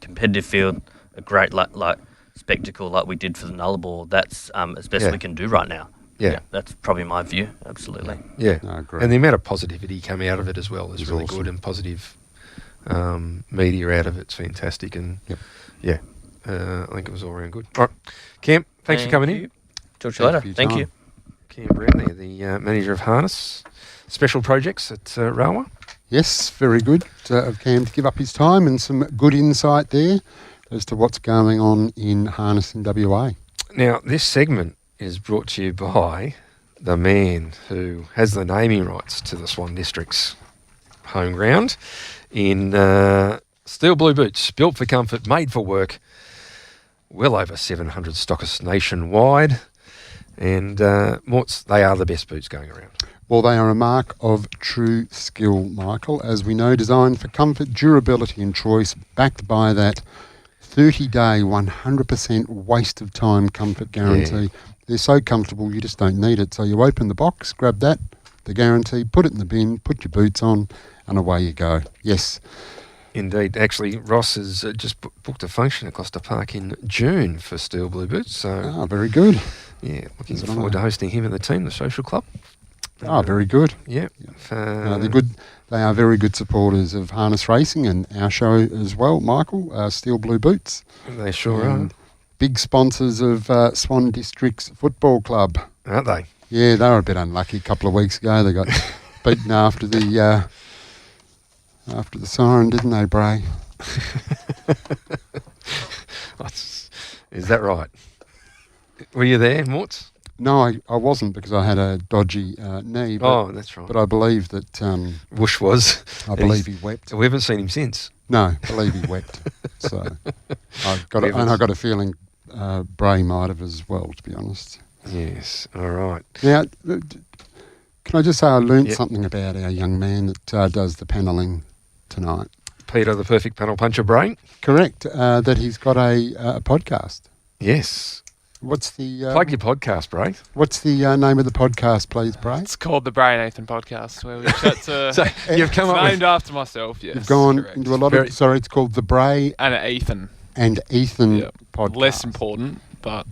competitive field, a great like spectacle like we did for the Nullarbor. That's as best we can do right now. Yeah, that's probably my view. Absolutely. Yeah, No, great. and the amount of positivity coming out of it as well is It's really awesome. good, and positive media out of it's fantastic. And I think it was all around good. All right, Cam, thanks for coming in. Talk to you later. for your Thank time. you. Cam Brown there, the manager of Harness Special Projects at Railway. Yes, very good of Cam to give up his time, and some good insight there as to what's going on in harness in WA. Now, this segment is brought to you by the man who has the naming rights to the Swan District's home ground in steel blue boots, built for comfort, made for work, well over 700 stockists nationwide, and Morts, they are the best boots going around. Well, they are a mark of true skill, Michael, as we know, designed for comfort, durability and choice, backed by that 30-day, 100% waste of time comfort guarantee. Yeah. They're so comfortable, you just don't need it. So you open the box, grab that, the guarantee, put it in the bin, put your boots on, and away you go. Yes. Indeed. Actually, Ross has just booked a function at Gloucester Park in June for steel blue boots. So, Very good. yeah, looking forward to hosting him and the team, the social club. Very good. Yeah. They're good. They are very good supporters of harness racing and our show as well, Michael. Steel Blue Boots. They sure And big sponsors of Swan District's football club. are, aren't they? Yeah, they were a bit unlucky a couple of weeks ago. They got beaten after the siren, didn't they, Bray? Is that right? Were you there, Morts? No, I wasn't because I had a dodgy knee. But, that's right. But I believe that Whoosh was. I believe he wept. We haven't seen him since. No, I believe he wept. So I got a feeling Bray might have as well, to be honest. Yes. All right. Now, can I just say I learnt something about our young man that does the panelling tonight. Peter, the perfect panel puncher brain. Correct. That he's got a podcast. Yes. What's the plug your podcast, Bray? What's the name of the podcast, please, Bray? It's called the Bray and Ethan Podcast, where we chat to. So you've come up named after myself. Yes, you've gone correct. into a lot of. Sorry, it's called the Bray and Ethan podcast. Less important, but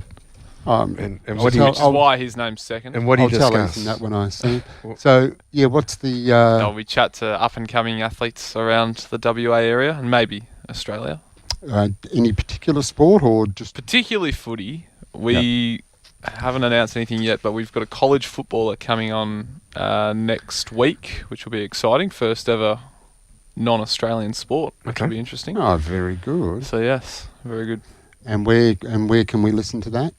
and what do you? Which is why his name's second. And what do you discuss? I'll tell Ethan that when I see it. So what's the? We chat to up and coming athletes around the WA area and maybe Australia. Any particular sport or just particularly footy? We haven't announced anything yet, but we've got a college footballer coming on next week, which will be exciting. First ever non-Australian sport, which will be interesting. Oh, very good. So yes, very good. And where can we listen to that?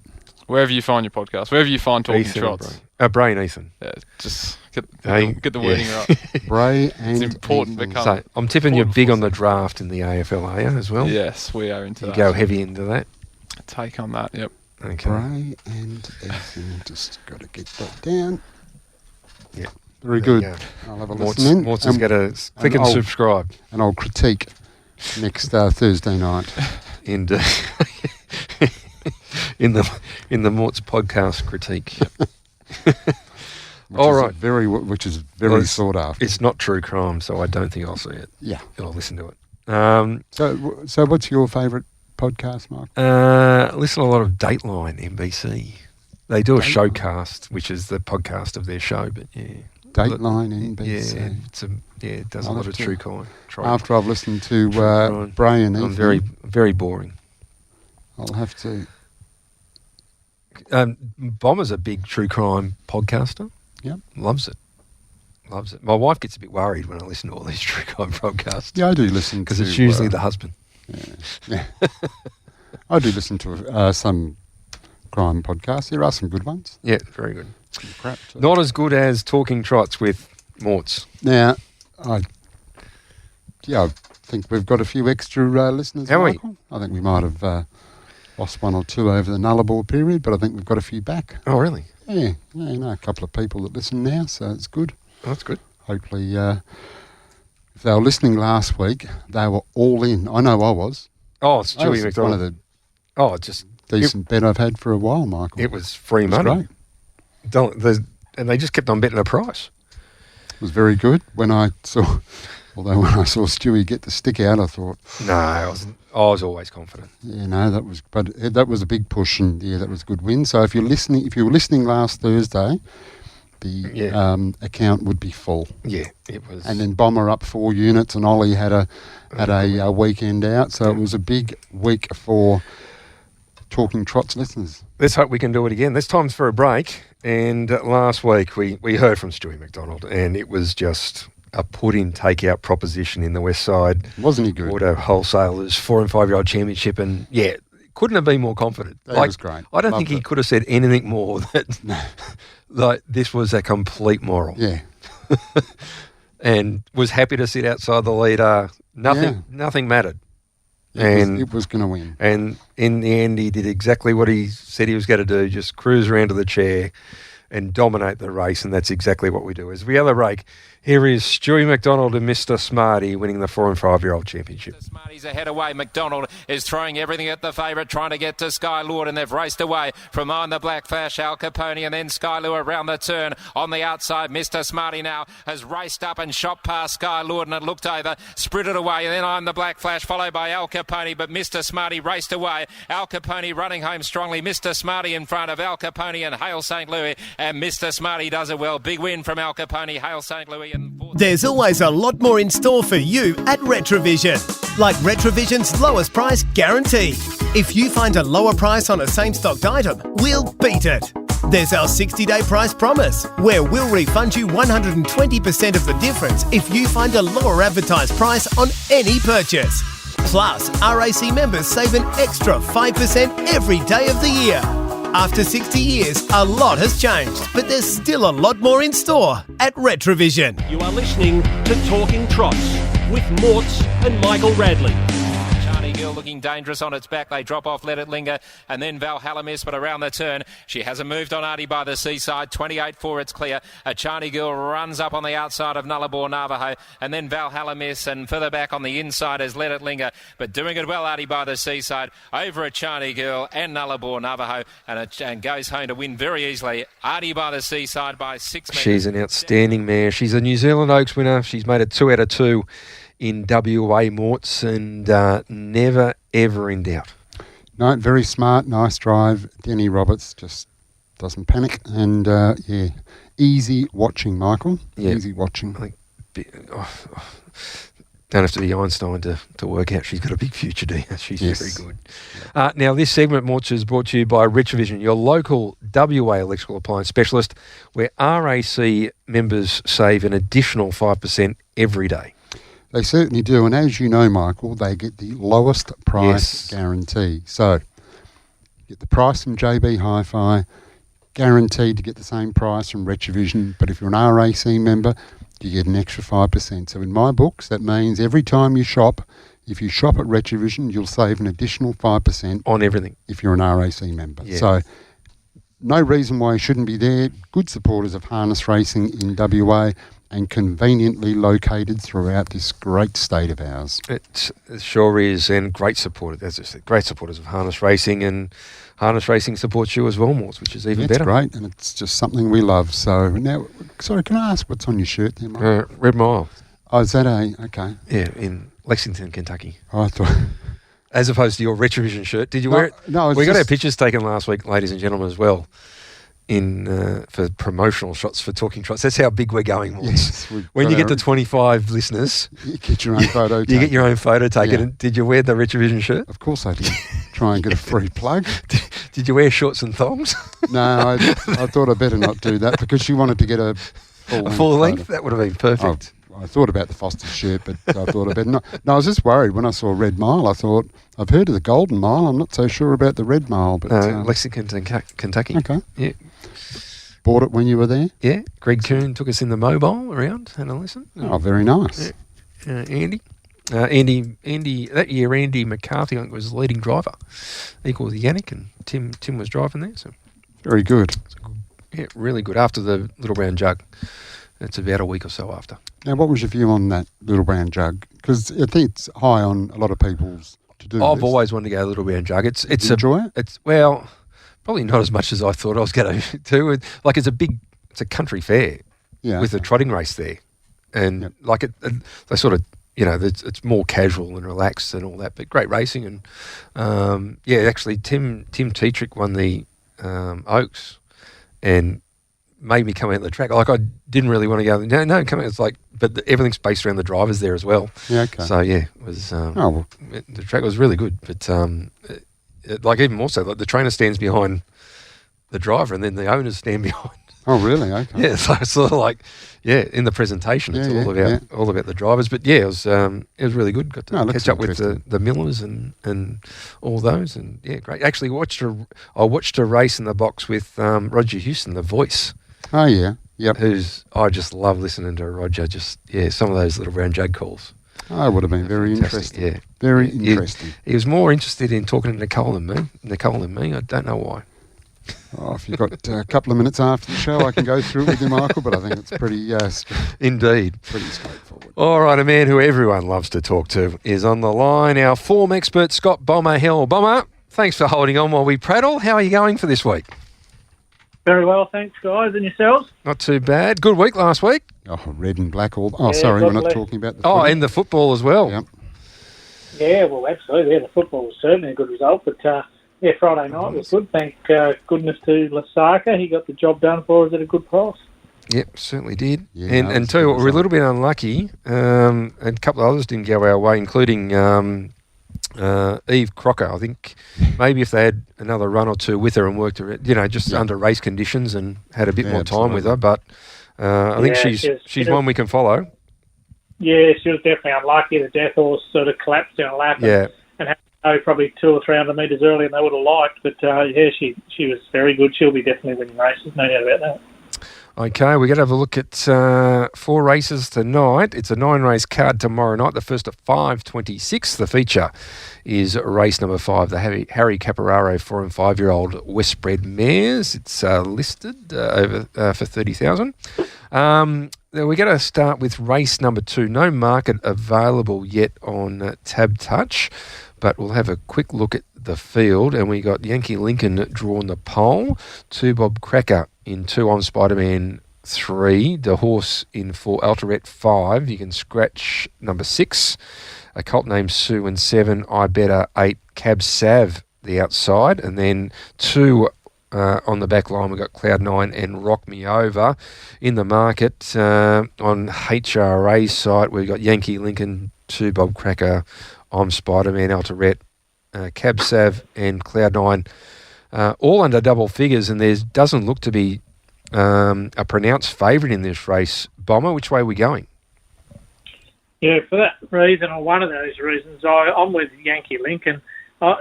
Wherever you find your podcast, wherever you find Talking Trots. Bray and Ethan. Yeah, just get the wording right. Bray and it's important. Ethan. So I'm tipping you're big on the draft in the AFL as well. Yes, we are into that. You go heavy into that. Take on that. Yep. Okay. Bray and Ethan. Just got to get that down. Yeah. Very good. I'll have a listen in. Mort's got to click and subscribe. And I'll critique next Thursday night. And in the Mort's podcast critique. All right. Which is very sought after. It's not true crime, so I don't think I'll see it. Yeah. I'll listen to it. So what's your favourite podcast, Mark? Listen to a lot of Dateline NBC. They do a showcast, which is the podcast of their show, but Dateline NBC. It does a lot of true crime. After I've listened to Bray and Ethan, I'm very, very boring. I'll have to. Bomber's a big true crime podcaster. Yep. Loves it. My wife gets a bit worried when I listen to all these true crime podcasts. Yeah, I do listen because it's usually the husband. Yeah. I do listen to some crime podcasts. There are some good ones. Yeah, very good. Some crap too. Not as good as Talking Trots with Morts. Now, I think we've got a few extra listeners. Have Michael. I think we might have lost one or two over the Nullarbor period, but I think we've got a few back. Oh, really? Yeah, a couple of people that listen now, so it's good. Oh, that's good. Hopefully, if they were listening last week, they were all in. I know I was. Oh, it's Stewie McDonald. One of the decent bet I've had for a while, Michael. It was free money. Great. And they just kept on betting a price. It was very good. When I saw Stewie get the stick out, I thought... No, I was always confident. Yeah, no, that was a big push, and that was a good win. So if you were listening last Thursday, the account would be full. Yeah, it was. And then Bomber up 4 units, and Ollie had a weekend out. So it was a big week for Talking Trots listeners. Let's hope we can do it again. This time's for a break. And last week we heard from Stewie McDonald, and it was just a put-in take-out proposition in the West Side. Wasn't he good? Auto Wholesalers 4 and 5 year old championship, and couldn't have been more confident. That was great. I don't think he could have said anything more that this was a complete moral. Yeah. And was happy to sit outside the leader. Nothing mattered. It was going to win. And in the end, he did exactly what he said he was going to do, just cruise around to the chair and dominate the race, and that's exactly what we do. As we have a break, here is Stewie McDonald and Mr. Smarty winning the 4 and 5 year old championship. Smarty's ahead away. McDonald is throwing everything at the favourite, trying to get to Sky Lord, and they've raced away from behind the Black Flash, Al Capone, and then Sky Lure around the turn. On the outside, Mr. Smarty now has raced up and shot past Sky Lord, and it looked over, sprinted away, and then on the Black Flash, followed by Al Capone, but Mr. Smarty raced away. Al Capone running home strongly. Mr. Smarty in front of Al Capone and Hale St. Louis, and Mr. Smarty does it well. Big win from Al Capone, Hale St. Louis. There's always a lot more in store for you at Retrovision, like Retrovision's lowest price guarantee. If you find a lower price on a same-stocked item, we'll beat it. There's our 60-day price promise, where we'll refund you 120% of the difference if you find a lower advertised price on any purchase. Plus, RAC members save an extra 5% every day of the year. After 60 years, a lot has changed, but there's still a lot more in store at Retrovision. You are listening to Talking Trots with Morts and Michael Radley. Girl looking dangerous on its back. They drop off, let it linger, and then Valhalla Miss, but around the turn, she hasn't moved on Artie by the Seaside. 28-4, it's clear. A Chani Girl runs up on the outside of Nullarbor Navajo, and then Valhalla Miss, and further back on the inside is Let It Linger, but doing it well, Artie by the Seaside, over a Chani Girl and Nullarbor Navajo, and goes home to win very easily. Artie by the Seaside by 6 minutes. She's an outstanding mare. She's a New Zealand Oaks winner. She's made it 2 out of 2 in WA, Morts, and never, ever in doubt. No, very smart, nice drive. Denny Roberts just doesn't panic. And, easy watching, Michael. Yeah. Easy watching. I think, don't have to be Einstein to work out she's got a big future, do you? She's very good. Now, this segment, Morts, is brought to you by Retrovision, your local WA electrical appliance specialist, where RAC members save an additional 5% every day. They certainly do, and as you know, Michael, they get the lowest price guarantee. So, you get the price from JB Hi-Fi, guaranteed to get the same price from Retrovision, but if you're an RAC member, you get an extra 5%. So in my books, that means every time you shop, if you shop at Retrovision, you'll save an additional 5%. On everything. If you're an RAC member. Yeah. So, no reason why you shouldn't be there. Good supporters of harness racing in WA, and conveniently located throughout this great state of ours. It sure is, and great supporters, as I said, great supporters of harness racing, and harness racing supports you as well, Morts, which is even better. It's great, and it's just something we love. So now, sorry, can I ask what's on your shirt there, Mike? Red Mile. Oh, is that okay? Yeah, in Lexington, Kentucky. Oh, I thought... As opposed to your Retrovision shirt. Did you wear it? No, we got our pictures taken last week, ladies and gentlemen, as well. For promotional shots for Talking Trots. That's how big we're going, Morts. Yes, when you get to 25 listeners, you get your own photo taken. You get your own photo taken. Yeah. Did you wear the Retrovision shirt? Of course I did. Try and get a free plug. Did you wear shorts and thongs? No, I thought I'd better not do that because she wanted to get a full length. That would have been perfect. I thought about the Foster's shirt, but I thought I better not. No, I was just worried when I saw Red Mile. I thought, I've heard of the Golden Mile. I'm not so sure about the Red Mile. But Lexington, Kentucky. Okay. Yeah. Bought it when you were there? Yeah. Greg Coon took us in the mobile around, had a listen. Oh, very nice. Yeah. Andy, that year Andy McCarthy, I think, was the leading driver, equal with Yannick, and Tim was driving there. So very good. Yeah, really good. After the Little Brown Jug. It's about a week or so after. Now, what was your view on that Little Brown Jug? Because I think it's high on a lot of people's to-do list. I've always wanted to go Little Brown Jug. Did you enjoy it? It's probably not as much as I thought I was going to. Like, it's a country fair with a trotting race there. And they sort of, it's more casual and relaxed and all that, but great racing. And actually Tim Tetrick won the Oaks and made me come out the track. Like, I didn't really want to go. No, come out. It's like, but everything's based around the drivers there as well. Yeah, okay. So it was. The track was really good, but even more so, like the trainer stands behind the driver, and then the owners stand behind. Oh, really? Okay. Yeah, so it's sort of like, in the presentation, it's all about the drivers. But it was really good. Got to catch up with the Millers and all those, and great. Actually, I watched a race in the box with Roger Houston, The Voice. Oh yeah, yep. I just love listening to Roger. Just some of those Little Brown Jug calls. Oh, it would have been very interesting. Yeah, very interesting. He was more interested in talking to Nicole than me. I don't know why. Oh, if you've got a couple of minutes after the show, I can go through it with you, Michael, but I think it's pretty indeed pretty straightforward. All right, a man who everyone loves to talk to is on the line, our form expert, Scott Bomber Hill. Bomber, thanks for holding on while we prattle. How are you going for this week? Very well, thanks, guys. And yourselves? Not too bad. Good week last week. Oh, red and black all... Oh, sorry, we're not talking about the football. And the football as well. Yep. Yeah, well, absolutely. Yeah, the football was certainly a good result, but... Friday night was good. Thank goodness to Lasaka. He got the job done for us at a good price. Yep, certainly did. Yeah, and tell you what, we're a little bit unlucky. And a couple of others didn't go our way, including Eve Crocker. I think maybe if they had another run or two with her and worked her, under race conditions and had a bit more time with her. But I think she's one we can follow. Yeah, she was definitely unlucky. The death horse sort of collapsed in a lap. And had probably 200 or 300 metres earlier than they would have liked. But, she was very good. She'll be definitely winning races, no doubt about that. Okay, we're going to have a look at 4 races tonight. It's a 9-race card tomorrow night. The first at 5:26. The feature is race number 5, the Harry Caporaro 4 and 5-year-old Westbred mares. It's listed over for 30,000. We're going to start with race number 2. No market available yet on Tab Touch, but we'll have a quick look at the field. And we got Yankee Lincoln drawn the pole, 2 Bob Cracker in 2 on Spider-Man 3, the horse in 4, Alterette 5. You can scratch number 6, a colt named Sue in 7, I Better 8, Cab Sav the outside, and then 2 on the back line. We've got Cloud 9 and Rock Me Over. In the market on HRA's site, we've got Yankee Lincoln, 2 Bob Cracker, I'm Spider-Man, Alterette, Cab Sav and Cloud 9. All under double figures, and there doesn't look to be a pronounced favourite in this race. Bomber, which way are we going? Yeah, for that reason, or one of those reasons, I'm with Yankee Lincoln.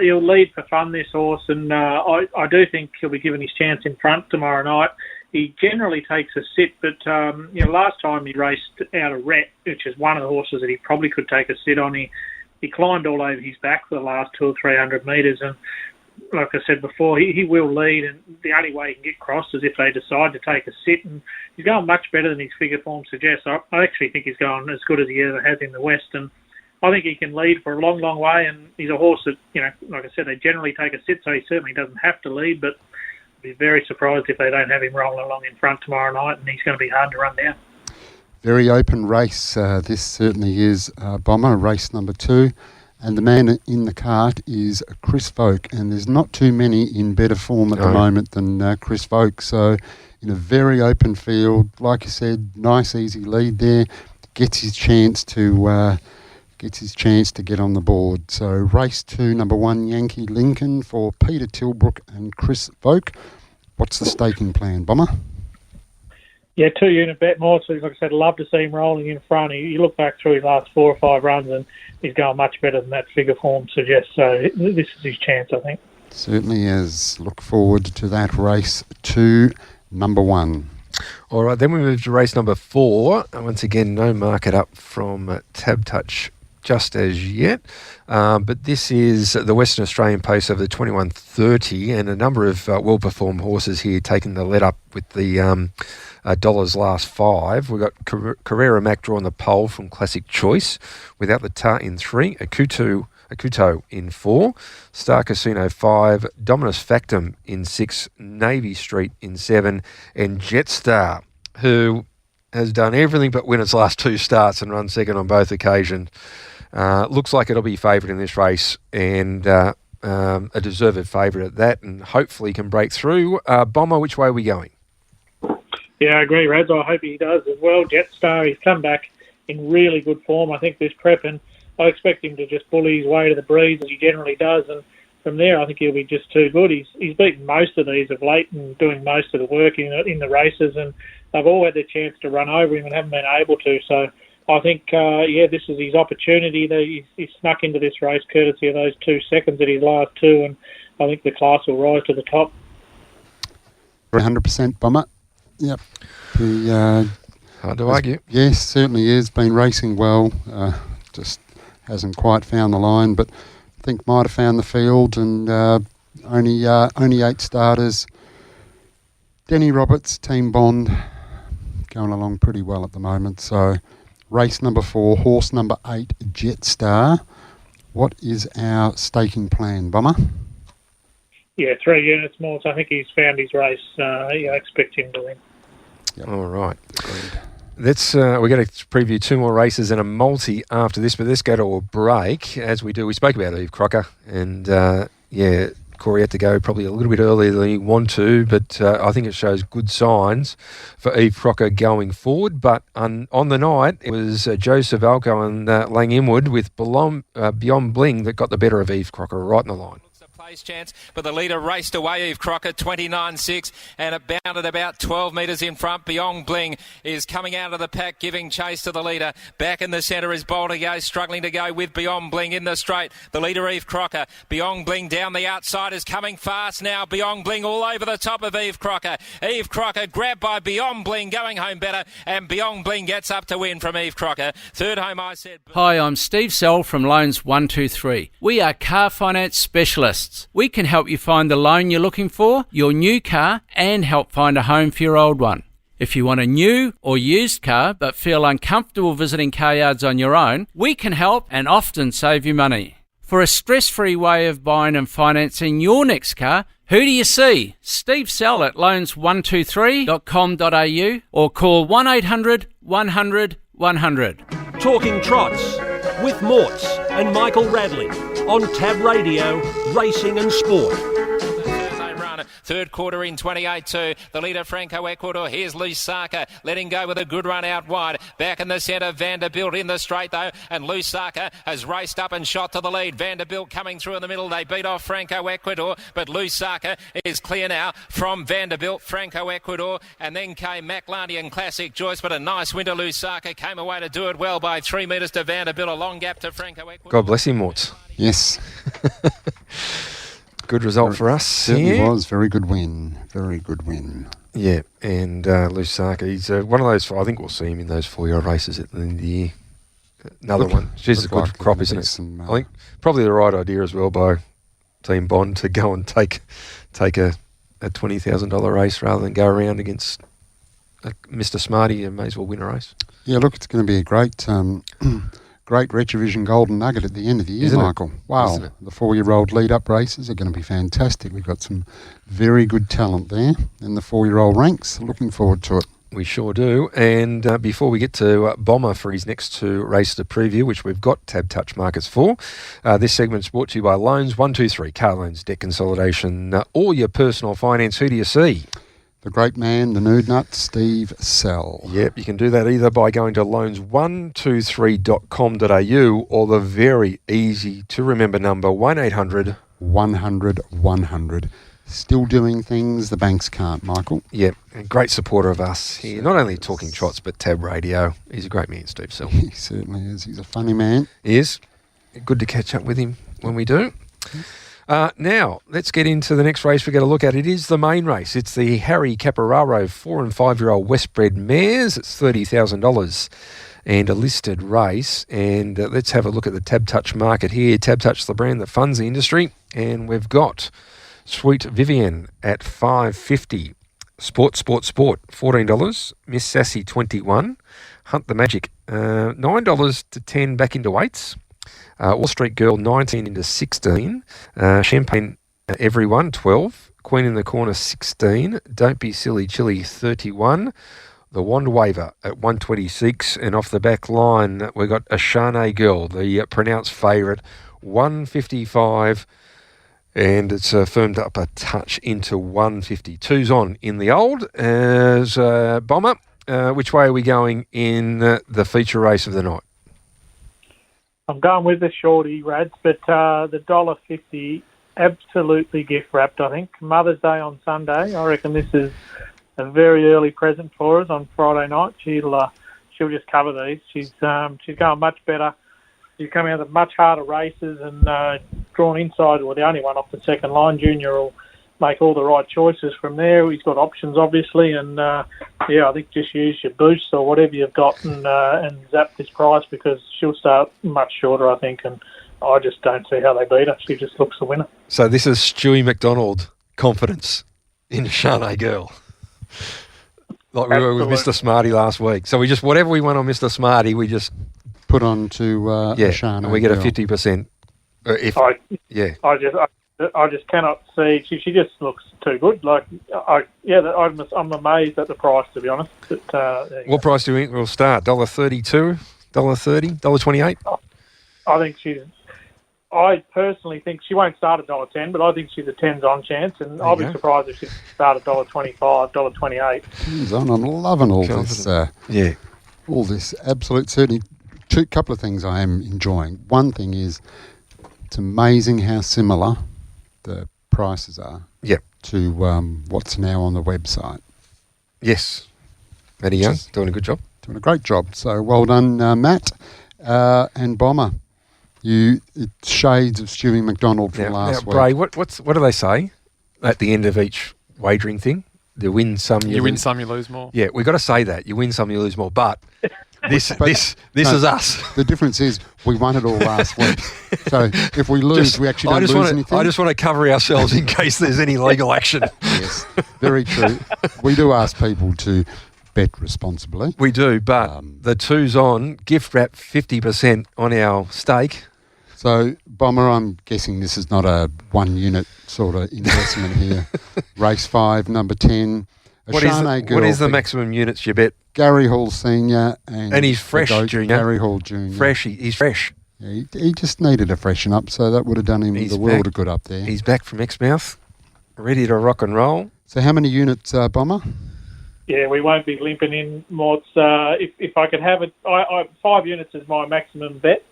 He'll lead for fun, this horse, and I do think he'll be given his chance in front tomorrow night. He generally takes a sit, but last time he raced out of Rhett, which is one of the horses that he probably could take a sit on, he climbed all over his back for the last 200 or 300 metres, and like I said before, he will lead, and the only way he can get crossed is if they decide to take a sit, and he's going much better than his figure form suggests. I actually think he's going as good as he ever has in the West, and I think he can lead for a long, long way, and he's a horse that, like I said, they generally take a sit, so he certainly doesn't have to lead, but I'd be very surprised if they don't have him rolling along in front tomorrow night, and he's going to be hard to run down. Very open race. This certainly is Bomber, race number 2. And the man in the cart is Chris Folk, and there's not too many in better form at the moment than Chris Folk. So in a very open field, like I said, nice easy lead there, gets his chance to get on the board. So race 2, number 1, Yankee Lincoln for Peter Tilbrook and Chris Folk. What's the staking plan, Bomber? Yeah, 2 unit bet more. So, like I said, love to see him rolling in front. You look back through his last 4 or 5 runs, and he's going much better than that figure form suggests. So this is his chance, I think. Certainly is. Look forward to that race 2, number 1. All right, then we move to race number 4. Once again, no market up from Tab Touch just as yet. But this is the Western Australian pace over the 21.30, and a number of well-performed horses here taking the lead up with the dollars last 5. We've got Carrera Mac drawing the pole from Classic Choice, Without the Tar in 3, Akuto in 4, Star Casino 5, Dominus Factum in 6, Navy Street in 7, and Jetstar, who has done everything but win its last 2 starts and run second on both occasions. Looks like it'll be favoured in this race, and a deserved favourite at that, and hopefully can break through. Bomber, which way are we going? Yeah, I agree, Rads. I hope he does as well. Jetstar, he's come back in really good form, I think, this prep, and I expect him to just bully his way to the breeze as he generally does, and from there I think he'll be just too good. He's beaten most of these of late and doing most of the work in the races, and they've all had their chance to run over him and haven't been able to, so I think, this is his opportunity. He's snuck into this race courtesy of those 2 seconds at his last 2, and I think the class will rise to the top. 100% Bomber. Yep. Hard to argue. Yes, certainly is. Been racing well. Just hasn't quite found the line, but I think might have found the field, and only 8 starters. Denny Roberts, Team Bond, going along pretty well at the moment. So race number 4, horse number 8, Jetstar. What is our staking plan, Bomber? Yeah, 3 units more, so I think he's found his race. I expect him to win. Yep. All right. Let's we're going to preview 2 more races and a multi after this, but let's go to a break. As we do, we spoke about Eve Crocker, and Corey had to go probably a little bit earlier than he wanted to, but I think it shows good signs for Eve Crocker going forward. But on the night, it was Joe Savalco and Lang Inwood with Beyond Bling that got the better of Eve Crocker right in the line. place chance, but the leader raced away, Eve Crocker, 29.6, and it bounded about 12 metres in front. Beyond Bling is coming out of the pack, giving chase to the leader. Back in the centre is Boulder Go, struggling to go with Beyond Bling in the straight. The leader, Eve Crocker. Beyond Bling down the outside is coming fast now. Beyond Bling all over the top of Eve Crocker. Eve Crocker grabbed by Beyond Bling, going home better, and Beyond Bling gets up to win from Eve Crocker. Third home, I said. Hi, I'm Steve Sell from Loans 123. We are car finance specialists. We can help you find the loan you're looking for, your new car, and help find a home for your old one. If you want a new or used car but feel uncomfortable visiting car yards on your own, we can help and often save you money. For a stress-free way of buying and financing your next car, who do you see? Steve Sell at loans123.com.au or call 1800 100 100. Talking Trots with Morts and Michael Radley on Tab Radio, Racing and Sport. Third quarter in 28-2. The leader, Franco Ecuador. Here's Lusaka letting go with a good run out wide. Back in the centre, Vanderbilt in the straight though. And Lusaka has raced up and shot to the lead. Vanderbilt coming through in the middle. They beat off Franco Ecuador. But Lusaka is clear now from Vanderbilt, Franco Ecuador. And then came McLarty and Classic Joyce. But a nice winter. Lusaka came away to do it well by 3 metres to Vanderbilt. A long gap to Franco Ecuador. God bless him, Morts. Yes. Good result for us. Certainly was. Very good win. Very good win. Yeah, and Lusaka, he's one of those, I think we'll see him in those 4-year races at the end of the year. Another one. She's a good crop, isn't it? I think probably the right idea as well by Team Bond to go and take a $20,000 race rather than go around against Mr. Smarty and may as well win a race. Yeah, look, it's going to be a great great Retrovision Golden Nugget at the end of the year, Michael. Wow, the 4-year-old lead-up races are going to be fantastic. We've got some very good talent there in the 4-year-old ranks. Looking forward to it. We sure do. And before we get to Bomber for his next 2 races to preview, which we've got Tab Touch markets for, this segment's brought to you by Loans 123, car loans, debt consolidation, all your personal finance. Who do you see? The great man, the nude nut, Steve Sell. Yep, you can do that either by going to loans123.com.au or the very easy to remember number 1800 100 100. Still doing things the banks can't, Michael. Yep, a great supporter of us here. Not only Talking Trots, but Tab Radio. He's a great man, Steve Sell. He certainly is. He's a funny man. He is. Good to catch up with him when we do. Now, let's get into the next race we're going to look at. It is the main race. It's the Harry Caporaro 4 and 5-year-old Westbred mares. It's $30,000 and a listed race. And let's have a look at the Tab Touch market here. Tab Touch, the brand that funds the industry. And we've got Sweet Vivian at $5.50. Sport, $14. Miss Sassy, $21. Hunt the Magic, $9 to $10 back into weights. Wall Street Girl, 19 into 16. Champagne Everyone, 12. Queen in the Corner, 16. Don't Be Silly Chili, 31. The Wand Waver at 126. And off the back line, we've got Ashane Girl, the pronounced favourite, 155. And it's firmed up a touch into 152's on in the old. As Bomber, which way are we going in the feature race of the night? I'm going with the shorty, Rads, but the $1.50 absolutely gift wrapped, I think. Mother's Day on Sunday. I reckon this is a very early present for us on Friday night. She'll just cover these. She's going much better. She's coming out of much harder races and drawn inside. Well, the only one off the second line. Junior will make all the right choices from there. He's got options, obviously, and I think just use your boosts or whatever you've got and zap this price because she'll start much shorter, I think, and I just don't see how they beat her. She just looks the winner. So this is Stewie McDonald confidence in Shanae Girl. Like we were with Mr. Smarty last week. So we just, whatever we went on Mr. Smarty, we just put on to Shanae and we get Girl. a 50%. I just cannot see. She just looks too good. I'm amazed at the price, to be honest. But, what price do we think we'll start? $1.32, $1.30, $1.28? I personally think she won't start at $1.10, but I think she's a 10's on chance, and I'll be surprised if she started $1.25, $1.28. 10's on. I'm loving all this. All this absolute certainty. Couple of things I am enjoying. One thing is, it's amazing how similar the prices are. Yep. To what's now on the website. Yes. Matty Young, doing a good job. Doing a great job. So well done, Matt and Bomber. It's shades of Stewie McDonald from last week. Bray, what do they say at the end of each wagering thing? You win some, you win some, you lose more. Yeah, we've got to say that. You win some, you lose more. But this is us. The difference is we won it all last week. So if we lose, we actually don't lose anything. I just want to cover ourselves in case there's any legal action. Yes, very true. We do ask people to bet responsibly. We do, but the two's on. Gift wrap 50% on our stake. So, Bomber, I'm guessing this is not a 1 unit sort of investment here. Race 5, number 10. What is the maximum units you bet? Gary Hall Senior and he's fresh, Junior. Gary Hall Junior. Fresh, he's fresh. Yeah, he just needed a freshen up, so that would have done him the world of good up there. He's back from Exmouth, ready to rock and roll. So how many units, Bomber? Yeah, we won't be limping in, Morts. If I could have it, 5 units is my maximum bet.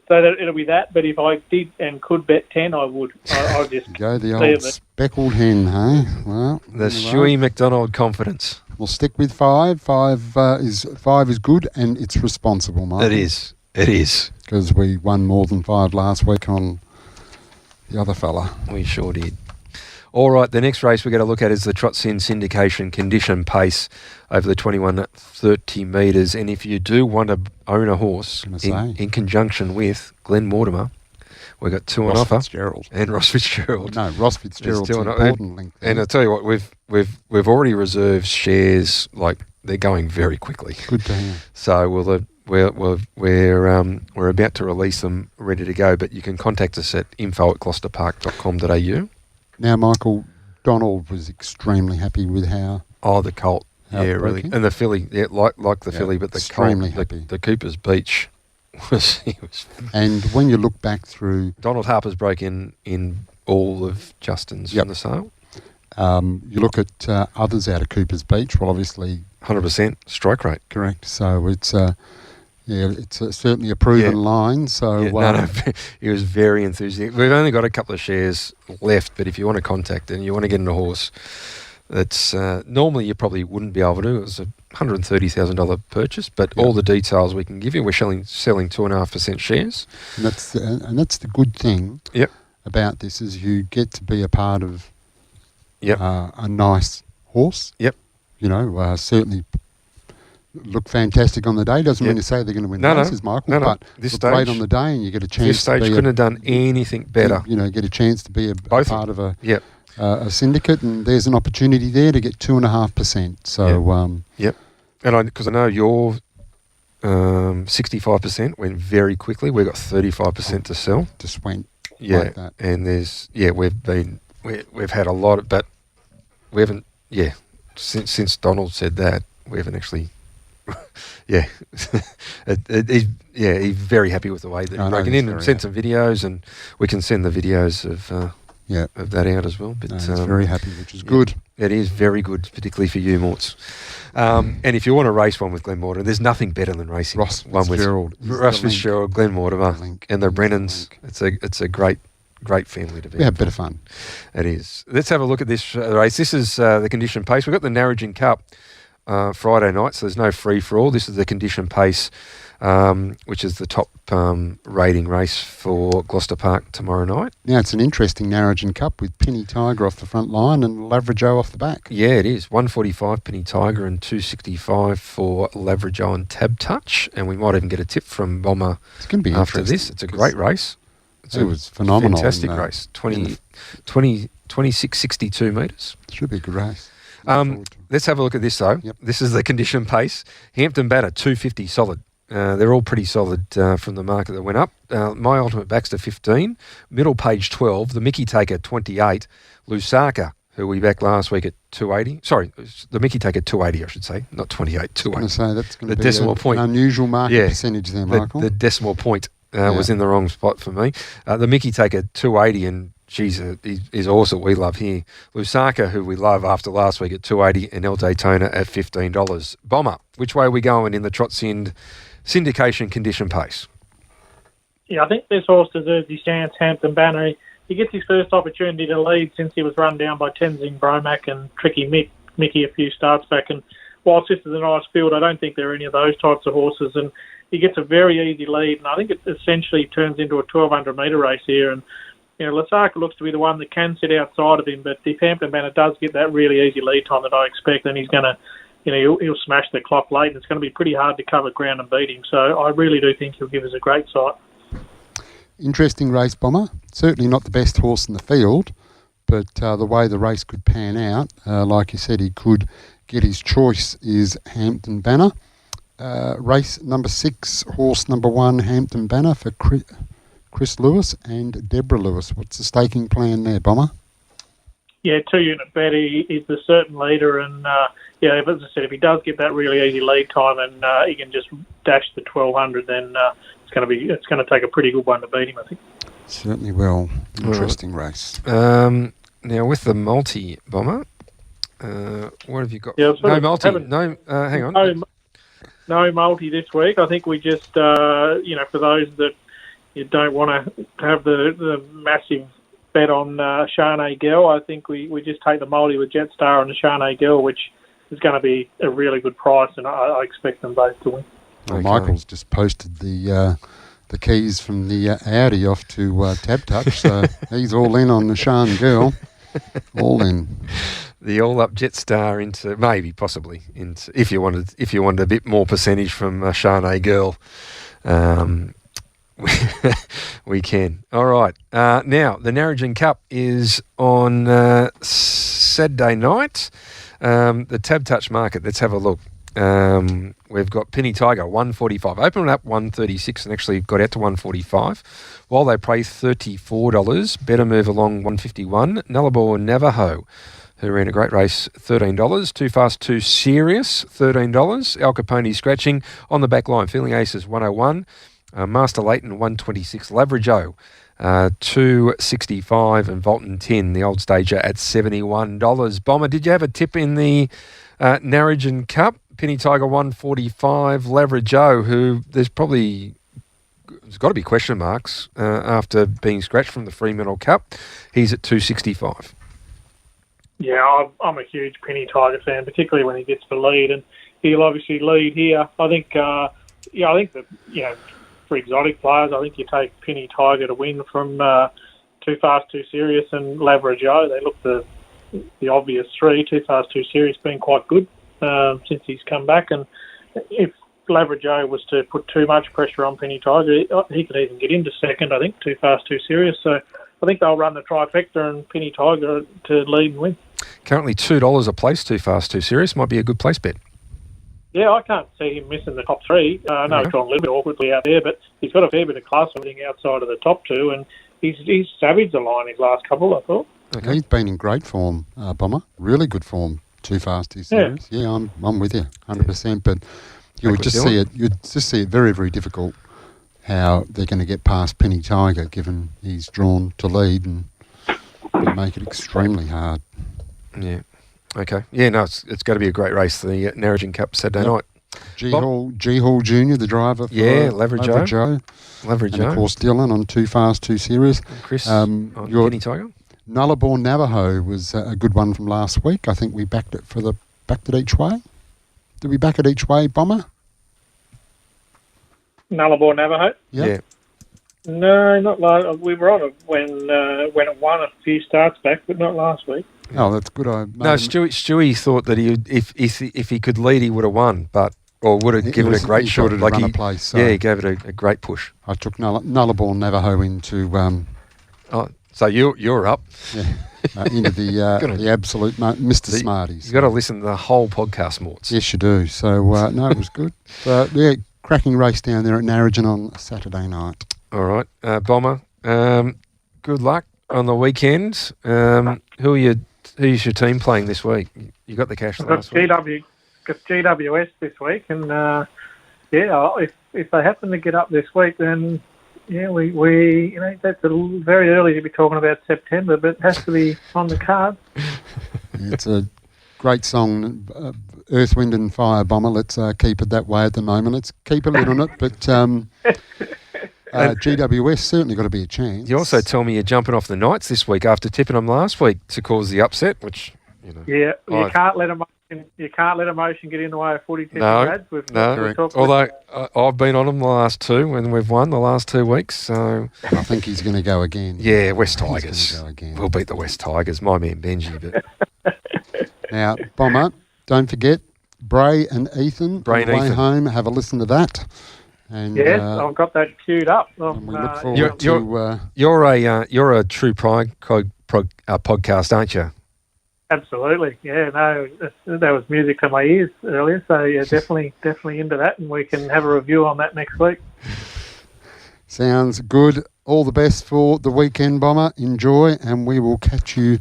So that it'll be that. But if I did and could bet 10, I would. I'll just go the old speckled hen, hey? Well, the Stewie McDonald confidence. We'll stick with 5. 5 is good and it's responsible, Mike. It is. Because we won more than 5 last week on the other fella. We sure did. All right, the next race we're going to look at is the Trots in syndication condition pace over the 2130 metres. And if you do want to own a horse in conjunction with Glen Mortimer, we've got 2 on offer. Fitzgerald. And Ross Fitzgerald. No, Ross Fitzgerald's an important link there. And I'll tell you what, we've already reserved shares, like they're going very quickly. Good to hear. So we're about to release them ready to go, but you can contact us at info@gloucesterpark.com.au. Now, Michael, Donald was extremely happy with how... Oh, the colt. Yeah, really. And the filly, like the filly, but the extremely colt, happy. The Cooper's Beach was... And when you look back through... Donald Harper's broke in all of Justin's from the sale. You look at others out of Cooper's Beach, well, obviously... 100% strike rate. Correct. So it's... it's certainly a proven line. So he was very enthusiastic. We've only got a couple of shares left, but if you want to contact and you want to get in a horse, that's normally you probably wouldn't be able to. It was a $130,000 purchase, but all the details we can give you. We're selling 2.5% shares, and that's the good thing. About this is you get to be a part of a nice horse. You know, certainly. Look fantastic on the day. Doesn't mean to say they're going to win races, Michael. But this look stage, great on the day, and you get a chance. This stage couldn't have done anything better. You know, get a chance to be a part of a syndicate, and there's an opportunity there to get 2.5%. So, and because I know your 65% went very quickly. We've got 35% to sell. Just went like that. And there's we've had a lot of, but we haven't. Since Donald said that, we haven't actually. He's very happy with the way that he's broken in and sent some videos, and we can send the videos of that out as well. But he's very happy, which is good. It is very good, particularly for you, Morts. And if you want to race one with Glen Mortimer, there's nothing better than racing Ross Fitzgerald, Glen Mortimer, and the Brennans. It's a great family to be. We have a bit of fun. It is. Let's have a look at this race. This is the condition pace. We've got the Narrogin Cup. Friday night, so there's no free-for-all. This is the condition pace, which is the top rating race for Gloucester Park tomorrow night. Now, it's an interesting Narrogin Cup with Penny Tiger off the front line and Lavrajo off the back. Yeah, it is. 145 Penny Tiger and 265 for Lavrajo and Tab Touch, and we might even get a tip from Bomber it's going to be after this. It's a great race. It was phenomenal. Fantastic race. 26.62 metres. Should be a good race. Let's have a look at this, though. This is the condition pace. Hampton Batter, 250 solid. They're all pretty solid from the market that went up. My Ultimate Baxter, 15. Middle Page, 12. The Mickey Taker, 28. Lusaka, who we backed last week at 280. Sorry, the Mickey Taker, 280, I should say. Not 28, 280. I was going to say, that's going to be decimal point. An unusual market percentage there, Michael. The decimal point was in the wrong spot for me. The Mickey Taker, 280, and geez, he's awesome. We love here. Lusaka, who we love after last week at 280, and El Daytona at $15. Bomber, which way are we going in the Trots syndication condition pace? Yeah, I think this horse deserves his chance. Hampton Banner. he gets his first opportunity to lead since he was run down by Tenzing Bromack and Tricky Mickey a few starts back. And whilst this is a nice field, I don't think there are any of those types of horses. And he gets a very easy lead, and I think it essentially turns into a 1,200-metre race here. And Lasaka looks to be the one that can sit outside of him, but if Hampton Banner does get that really easy lead time that I expect, then he's going to, he'll smash the clock late, and it's going to be pretty hard to cover ground and beat him. So I really do think he'll give us a great sight. Interesting race, Bomber. Certainly not the best horse in the field, but the way the race could pan out, like you said, he could get his choice is Hampton Banner. Race number 6, horse number 1, Hampton Banner for Chris Lewis and Deborah Lewis. What's the staking plan there, Bomber? Yeah, 2-unit bet. He's the certain leader, and as I said, if he does get that really easy lead time and he can just dash the 1,200, then it's going to take a pretty good one to beat him, I think. Certainly will. Interesting race. Now with the multi, Bomber, what have you got? Yeah, no multi. No, hang on. No multi this week. I think we just, for those that you don't want to have the massive bet on Shanae Girl, I think we just take the multi with Jetstar and the Shanae Girl, which is going to be a really good price, and I expect them both to win. Well, Michael's just posted the keys from the Audi off to Tab Touch, so he's all in on the Shanae Girl. All in. The all-up Jetstar into possibly into if you wanted a bit more percentage from Shanae Girl. We can. All right. Now, the Narrogin Cup is on Saturday night. The Tab Touch market, let's have a look. We've got Penny Tiger, 145. Opened up 136 and actually got out to 145. While they pay $34. Better Move Along, 151. Nullarbor Navajo, who ran a great race, $13. Too Fast, Too Serious, $13. Al Capone Scratching on the back line. Feeling Aces, 101. Master Leighton, 126. Laverajo, 265. And Volton 10, the old stager, at $71. Bomber, did you have a tip in the Narrogin Cup? Penny Tiger, 145. Laverajo, who there's got to be question marks after being scratched from the Fremantle Cup. He's at 265. Yeah, I'm a huge Penny Tiger fan, particularly when he gets the lead, and he'll obviously lead here. I think that for exotic players, I think you take Penny Tiger to win from Too Fast, Too Serious and Laverajo. They look the obvious three. Too Fast, Too Serious been quite good since he's come back, and if Laverajo was to put too much pressure on Penny Tiger, he could even get into second, I think, Too Fast, Too Serious. So I think they'll run the trifecta and Penny Tiger to lead and win. Currently $2 a place, Too Fast, Too Serious. Might be a good place bet. Yeah, I can't see him missing the top three. I know he's gone a little bit awkwardly out there, but he's got a fair bit of class everything outside of the top two, and he's savaged the line his last couple, I thought. Okay. He's been in great form, Bomber. Really good form. Too Fast, Too Serious. Yeah, I'm with you, 100%. But you'd just see it very, very difficult how they're going to get past Penny Tiger, given he's drawn to lead, and make it extremely hard. Yeah. Okay. Yeah, no, it's going to be a great race, the Narrogin Cup Saturday night. G Hall Jr., the driver for Laverajo. And of course Dylan on Too Fast, Too Serious. And Chris on Penny Tiger. Nullarbor Navajo was a good one from last week. I think we backed it backed it each way. Did we back it each way, Bomber? Nullarbor Navajo? Yeah. No, not last. We were on it when it won a few starts back, but not last week. Oh, that's good. Stewie thought that if he could lead, he would have won, or would have given it a great shot. He gave it a great push. I took Nullarbor Navajo into. So you're up. Yeah, into the absolute Mr. Smarties. You've got to listen to the whole podcast, Morts. Yes, you do. So no, it was good. But cracking race down there at Narrogin on Saturday night. All right, Bomber. Good luck on the weekend. Who's your team playing this week? You got the cash last week. Got GWS this week, and if they happen to get up this week, then we that's very early to be talking about September, but it has to be on the card. It's a great song, Earth, Wind and Fire, Bomber. Let's keep it that way at the moment. Let's keep a lid on it, but GWS certainly got to be a chance. You also tell me you're jumping off the Knights this week after tipping them last week to cause the upset, which, you can't let emotion get in the way of footy tipping, lads. Although I've been on them the last two when we've won the last 2 weeks, so I think he's going to go again. Yeah, West Tigers. We'll beat the West Tigers. My man Benji. But now, Bomber, don't forget Bray and Ethan. Bray on and the way Ethan. home, have a listen to that. And, yes, I've got that queued up. And we look forward to... You're a true podcast, aren't you? Absolutely, yeah. No, that was music to my ears earlier. So yeah, definitely into that, and we can have a review on that next week. Sounds good. All the best for the weekend, Bomber. Enjoy, and we will catch you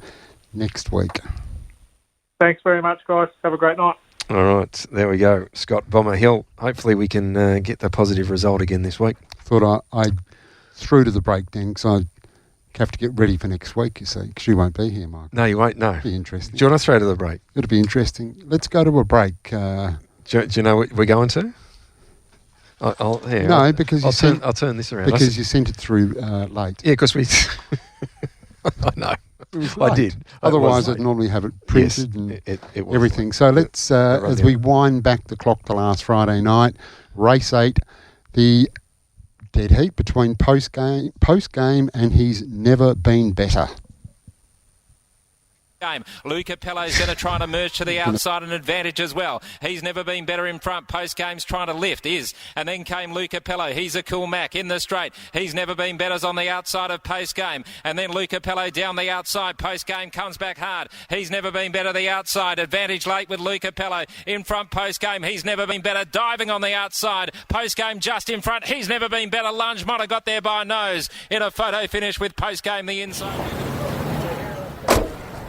next week. Thanks very much, guys. Have a great night. All right, there we go. Scott Bomber Hill. Hopefully we can get the positive result again this week. Thought I threw to the break then, because I have to get ready for next week, you see, because you won't be here, Mike. No, you won't, no. It'll be interesting. Do you want to throw to the break? It'll be interesting. Let's go to a break. Do you know what we're going to? I'll turn this around. Because you sent it through late. Yeah, because we... I know. I did. Otherwise, I'd normally have it printed and everything. Late. So let's, as we wind back the clock to last Friday night, race 8, the dead heat between post game, and he's never been better. Luca Pello's going to try to merge to the outside, an advantage as well. He's never been better in front. Post game's trying to lift, and then came Luca Pello. He's a cool Mac in the straight. He's never been better's on the outside of post game, and then Luca Pello down the outside. Post game comes back hard. He's never been better the outside. Advantage late with Luca Pello in front. Post game, he's never been better. Diving on the outside. Post game just in front. He's never been better. Lunge might have got there by nose in a photo finish with post game the inside.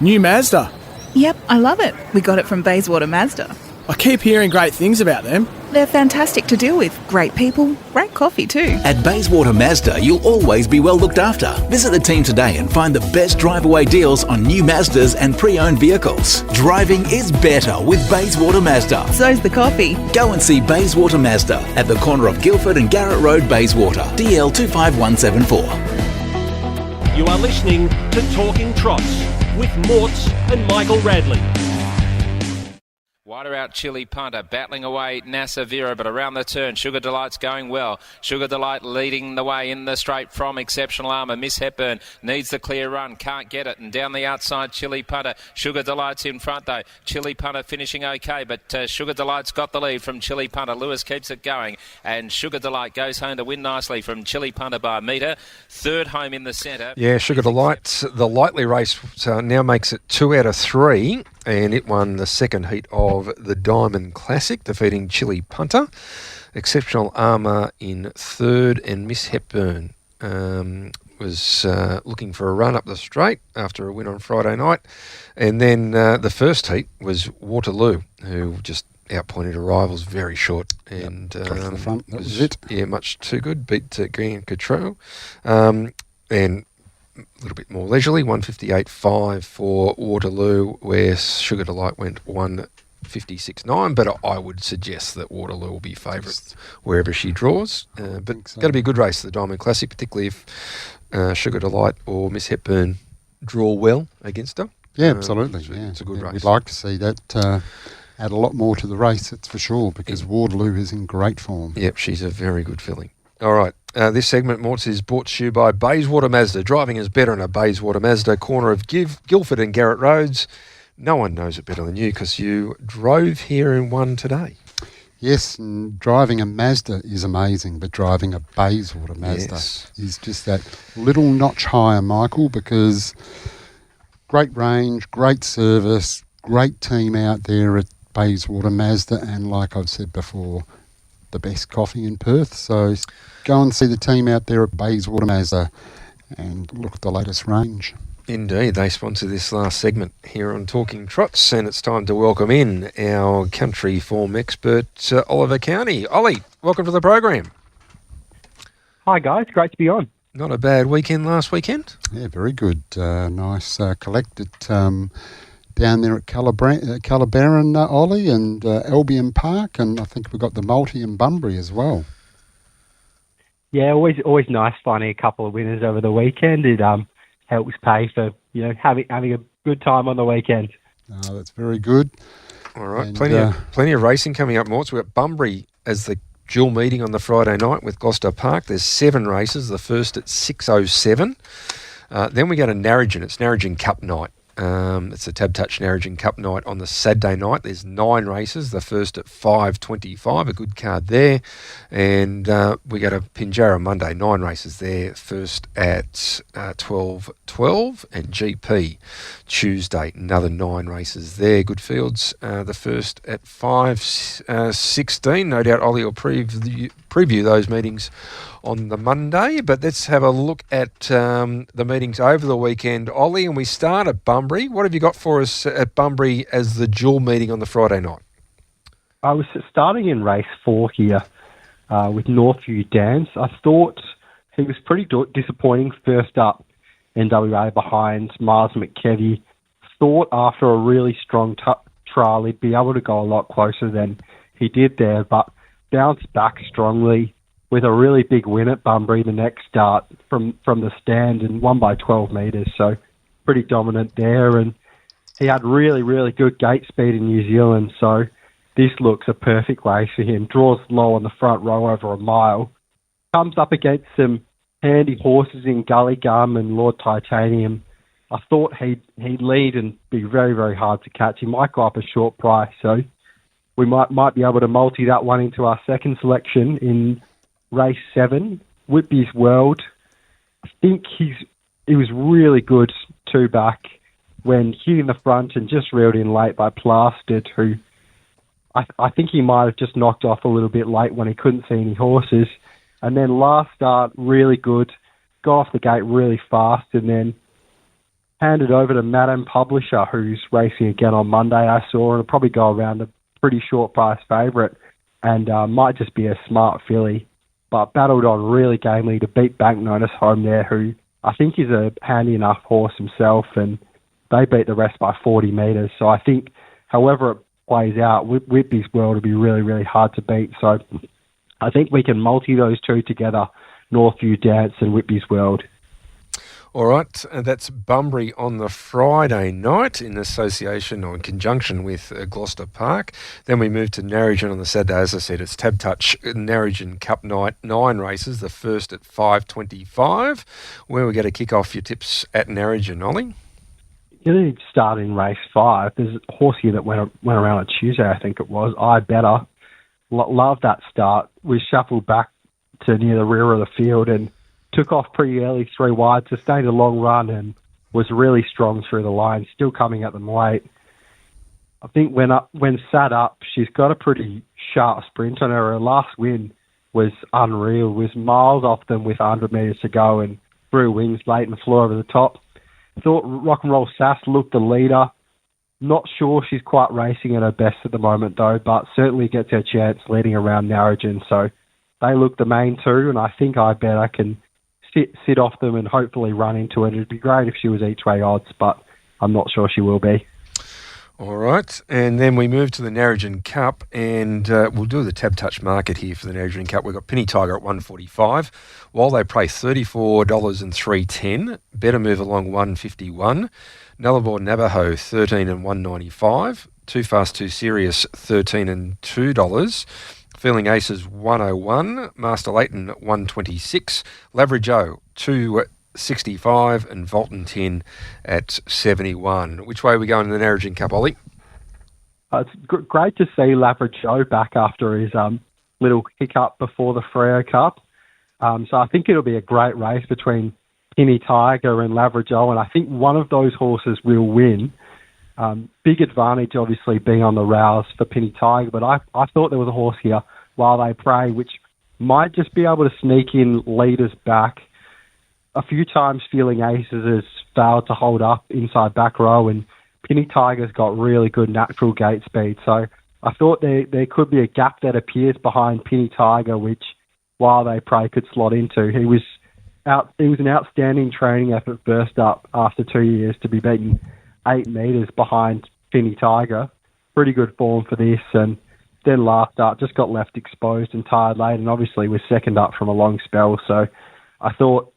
New Mazda. Yep, I love it. We got it from Bayswater Mazda. I keep hearing great things about them. They're fantastic to deal with. Great people, great coffee too. At Bayswater Mazda, you'll always be well looked after. Visit the team today and find the best drive-away deals on new Mazdas and pre-owned vehicles. Driving is better with Bayswater Mazda. So's the coffee. Go and see Bayswater Mazda at the corner of Guildford and Garrett Road, Bayswater. DL 25174. You are listening to Talking Trots with Morts and Michael Radley. Wider out Chili Punter, battling away Nasa Vera, but around the turn, Sugar Delight's going well. Sugar Delight leading the way in the straight from Exceptional Armour. Miss Hepburn needs the clear run, can't get it, and down the outside, Chili Punter. Sugar Delight's in front though. Chili Punter finishing okay, but Sugar Delight's got the lead from Chili Punter. Lewis keeps it going, and Sugar Delight goes home to win nicely from Chili Punter by a metre. Third home in the centre. Yeah, Sugar Delight, the lightly race now makes it 2 out of 3. And it won the second heat of the Diamond Classic, defeating Chili Punter. Exceptional Armour in third, and Miss Hepburn was looking for a run up the straight after a win on Friday night. And then the first heat was Waterloo, who just outpointed her rivals very short. And got to the front, that was it. Yeah, much too good. Beat Green and Cottrell. And a little bit more leisurely, 158.5 for Waterloo, where Sugar Delight went 156.9, but I would suggest that Waterloo will be favourite wherever she draws. But it's going to be a good race, the Diamond Classic, particularly if Sugar Delight or Miss Hepburn draw well against her. Yeah, absolutely. It's a good race. We'd like to see that add a lot more to the race, that's for sure, because Waterloo is in great form. Yep, she's a very good filly. All right. This segment, Morts, is brought to you by Bayswater Mazda. Driving is better in a Bayswater Mazda, corner of Guildford and Garrett Roads. No one knows it better than you because you drove here in one today. Yes, and driving a Mazda is amazing, but driving a Bayswater Mazda is just that little notch higher, Michael, because great range, great service, great team out there at Bayswater Mazda, and like I've said before, the best coffee in Perth. So go and see the team out there at Bayswater Mazda and look at the latest range. Indeed, they sponsor this last segment here on Talking Trots, and it's time to welcome in our country form expert, Oliver Cownie. Ollie, welcome to the program. Hi guys, great to be on. Not a bad weekend last weekend? Yeah, very good. Nice collected down there at Calabaran, Ollie, and Albion Park, and I think we got the Multi and Bunbury as well. Yeah, always nice finding a couple of winners over the weekend. It helps pay for having a good time on the weekend. That's very good. All right, And, plenty of racing coming up, Morts. We've got Bunbury as the dual meeting on the Friday night with Gloucester Park. There's 7 races, the first at 6:07. Then we go to Narrogin. It's Narrogin Cup night. It's a Tab Touch Narrogin Cup night on the Saturday night. There's 9 races, the first at 5:25, a good card there. And we go to Pinjarra Monday, 9 races there, first at 12:12. And GP Tuesday, another 9 races there, good fields. The first at 5:16. No doubt Ollie will preview those meetings on the Monday, but let's have a look at the meetings over the weekend, Ollie, and we start at Bunbury. What have you got for us at Bunbury as the dual meeting on the Friday night? I was starting in race 4 here with Northview Dance. I thought he was pretty disappointing first up in WA behind Mars McKevy. Thought after a really strong trial he'd be able to go a lot closer than he did there, but bounced back strongly with a really big win at Bunbury the next start from the stand and won by 12 metres, so pretty dominant there. And he had really, really good gate speed in New Zealand, so this looks a perfect race for him. Draws low on the front row over a mile. Comes up against some handy horses in Gully Gum and Lord Titanium. I thought he'd lead and be very, very hard to catch. He might go up a short price, so we might be able to multi that one into our second selection in race 7, Whitby's World. I think he was really good 2 back when hitting the front and just reeled in late by Plastered, who I think he might have just knocked off a little bit late when he couldn't see any horses. And then last start, really good, got off the gate really fast and then handed over to Madam Publisher, who's racing again on Monday, I saw, and will probably go around a pretty short price favourite and might just be a smart filly. But battled on really gamely to beat Bank Notice home there, who I think is a handy enough horse himself, and they beat the rest by 40 metres. So I think, however it plays out, Whitby's World will be really, really hard to beat. So I think we can multi those 2 together, Northview Dance and Whitby's World. All right, and that's Bunbury on the Friday night in association or in conjunction with Gloucester Park. Then we move to Narrogin on the Saturday. As I said, it's Tab Touch Narrogin Cup night, 9 races, the first at 5:25. Where we going to kick off your tips at Narrogin, Ollie? You need to start in race 5. There's a horse here that went around on Tuesday, I think it was. I Better. Love that start. We shuffled back to near the rear of the field and took off pretty early 3 wide, sustained a long run and was really strong through the line, still coming at them late. I think when sat up, she's got a pretty sharp sprint on her. Her last win was unreal, was miles off them with 100 metres to go and grew wings late and flew over the top. Thought Rock and Roll Sass looked the leader. Not sure she's quite racing at her best at the moment though, but certainly gets her chance leading around Narrogin. So they look the main 2, and I think I Better can sit off them and hopefully run into it. It'd be great if she was each way odds, but I'm not sure she will be. All right, and then we move to the Narrogin Cup, and we'll do the Tab Touch market here for the Narrogin Cup. We've got Penny Tiger at 145, while they pay $34 and $3.10. Better Move Along 151. Nullarbor Navajo 13 and $1.95. Too Fast Too Serious 13 and $2. Feeling Aces 101, Master Leighton 126, Lavery Joe 265, and Volton 10 at 71. Which way are we going in the Narrogin Cup, Ollie? It's great to see Lavery Joe back after his little hiccup before the Freo Cup. So I think it'll be a great race between Penny Tiger and Lavery Joe, and I think one of those horses will win. Big advantage, obviously, being on the rouse for Penny Tiger, but I thought there was a horse here, While They Pray, which might just be able to sneak in leaders back. A few times Feeling Aces has failed to hold up inside back row, and Penny Tiger's got really good natural gate speed. So I thought there could be a gap that appears behind Penny Tiger, which While They Pray could slot into. He was an outstanding training effort first up after 2 years to be beaten 8 metres behind Penny Tiger. Pretty good form for this, and then last start just got left exposed and tired late, and obviously was second up from a long spell. So I thought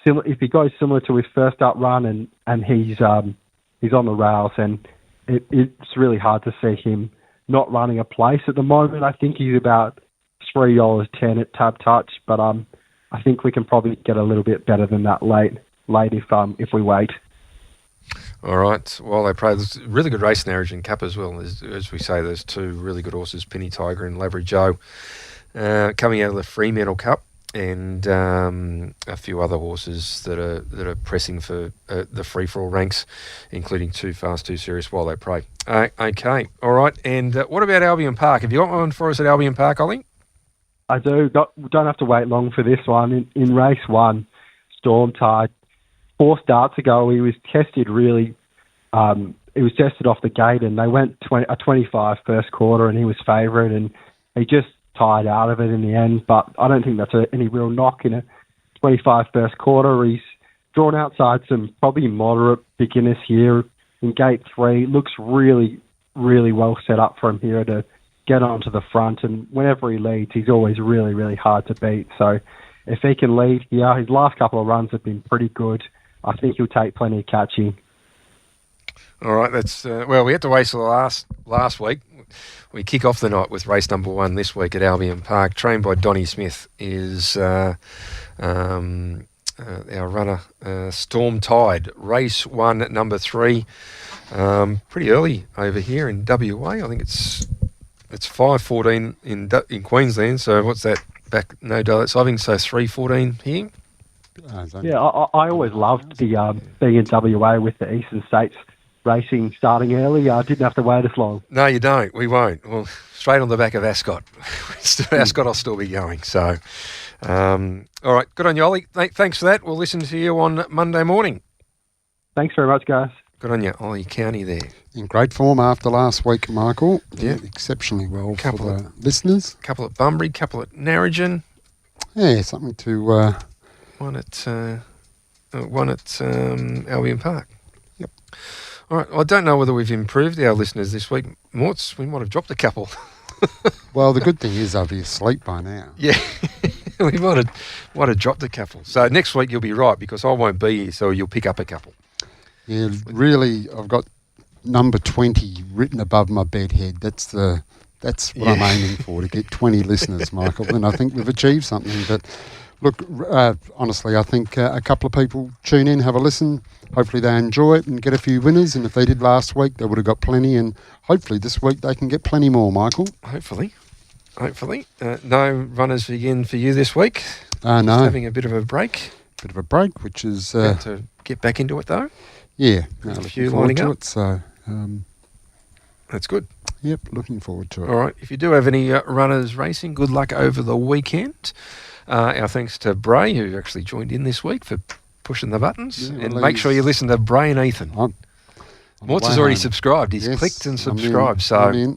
if he goes similar to his first up run and he's on the rails, and it's really hard to see him not running a place at the moment. I think he's about $3.10 at Tab Touch, but I think we can probably get a little bit better than that late if we wait. All right. Well, they play this really good race in Origin Cup as well. As we say, there's two really good horses, Penny Tiger and Lavery Joe, coming out of the Fremantle Cup, and a few other horses that are pressing for the free-for-all ranks, including Too Fast, Too Serious while they pray. Okay. All right. And what about Albion Park? Have you got one for us at Albion Park, Ollie? I do. Don't have to wait long for this one. In race 1, Storm Tide, 4 starts ago, he was tested really. He was tested off the gate, and they went a 25 first quarter, and he was favourite, and he just tired out of it in the end. But I don't think that's any real knock in a 25 first quarter. He's drawn outside some probably moderate beginners here in gate 3. Looks really, really well set up for him here to get onto the front, and whenever he leads, he's always really, really hard to beat. So if he can lead here, his last couple of runs have been pretty good. I think he'll take plenty of catching. All right, that's well. We had to wait till last week. We kick off the night with race number 1 this week at Albion Park, trained by Donnie Smith. Is our runner Storm Tide, race 1, number 3. Pretty early over here in WA. I think it's 5:14 in Queensland. So what's that? Back no daylight saving. So 3:14 here. Yeah, I always loved the being in WA with the Eastern States racing starting early. I didn't have to wait as long. No, you don't. We won't. Well, straight on the back of Ascot. Ascot will still be going. So, all right. Good on you, Ollie. Thanks for that. We'll listen to you on Monday morning. Thanks very much, guys. Good on you, Ollie Cownie there. In great form after last week, Michael. Yeah. Exceptionally well for the listeners. Couple at Bunbury, couple at Narrogin. Yeah, something to... One at Albion Park. Yep. All right. I don't know whether we've improved our listeners this week. Morts, we might have dropped a couple. Well, the good thing is I'll be asleep by now. Yeah. We might have dropped a couple. So next week you'll be right, because I won't be here, so you'll pick up a couple. Yeah, really, I've got number 20 written above my bed head. That's what I'm aiming for, to get 20 listeners, Michael. And I think we've achieved something. But look, honestly, I think a couple of people tune in, have a listen. Hopefully they enjoy it and get a few winners. And if they did last week, they would have got plenty. And hopefully this week they can get plenty more, Michael. Hopefully. No runners again for you this week? No. Just having a bit of a break. Which is... About to get back into it, though? Yeah. A few lining up. So... that's good. Yep, looking forward to it. All right. If you do have any runners racing, good luck over the weekend. Our thanks to Bray, who actually joined in this week, for pushing the buttons. Yeah, and make sure you listen to Bray and Ethan. Mortz has already subscribed. He's clicked and subscribed. So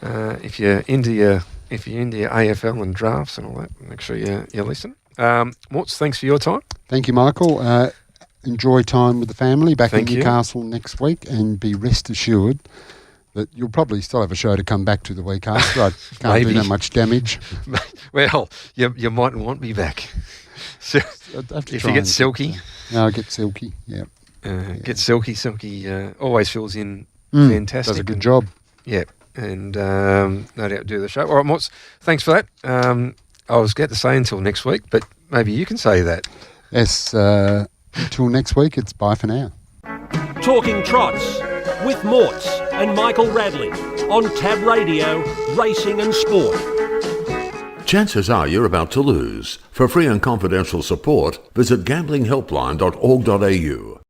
if you're into your AFL and drafts and all that, make sure you listen. Mortz, thanks for your time. Thank you, Michael. Enjoy time with the family back in Newcastle next week, and be rest assured that you'll probably still have a show to come back to the week after. I can't do that much damage. Well, you mightn't want me back. So, if you get Silky. No, get Silky, yeah. Get Silky. Silky always fills in fantastic. Does a good job. Yeah, and no doubt do the show. All right, Mortz, thanks for that. I was going to say until next week, but maybe you can say that. Yes, until next week, it's bye for now. Talking Trots with Mortz and Michael Radley on Tab Radio, Racing and Sport. Chances are you're about to lose. For free and confidential support, visit gamblinghelpline.org.au.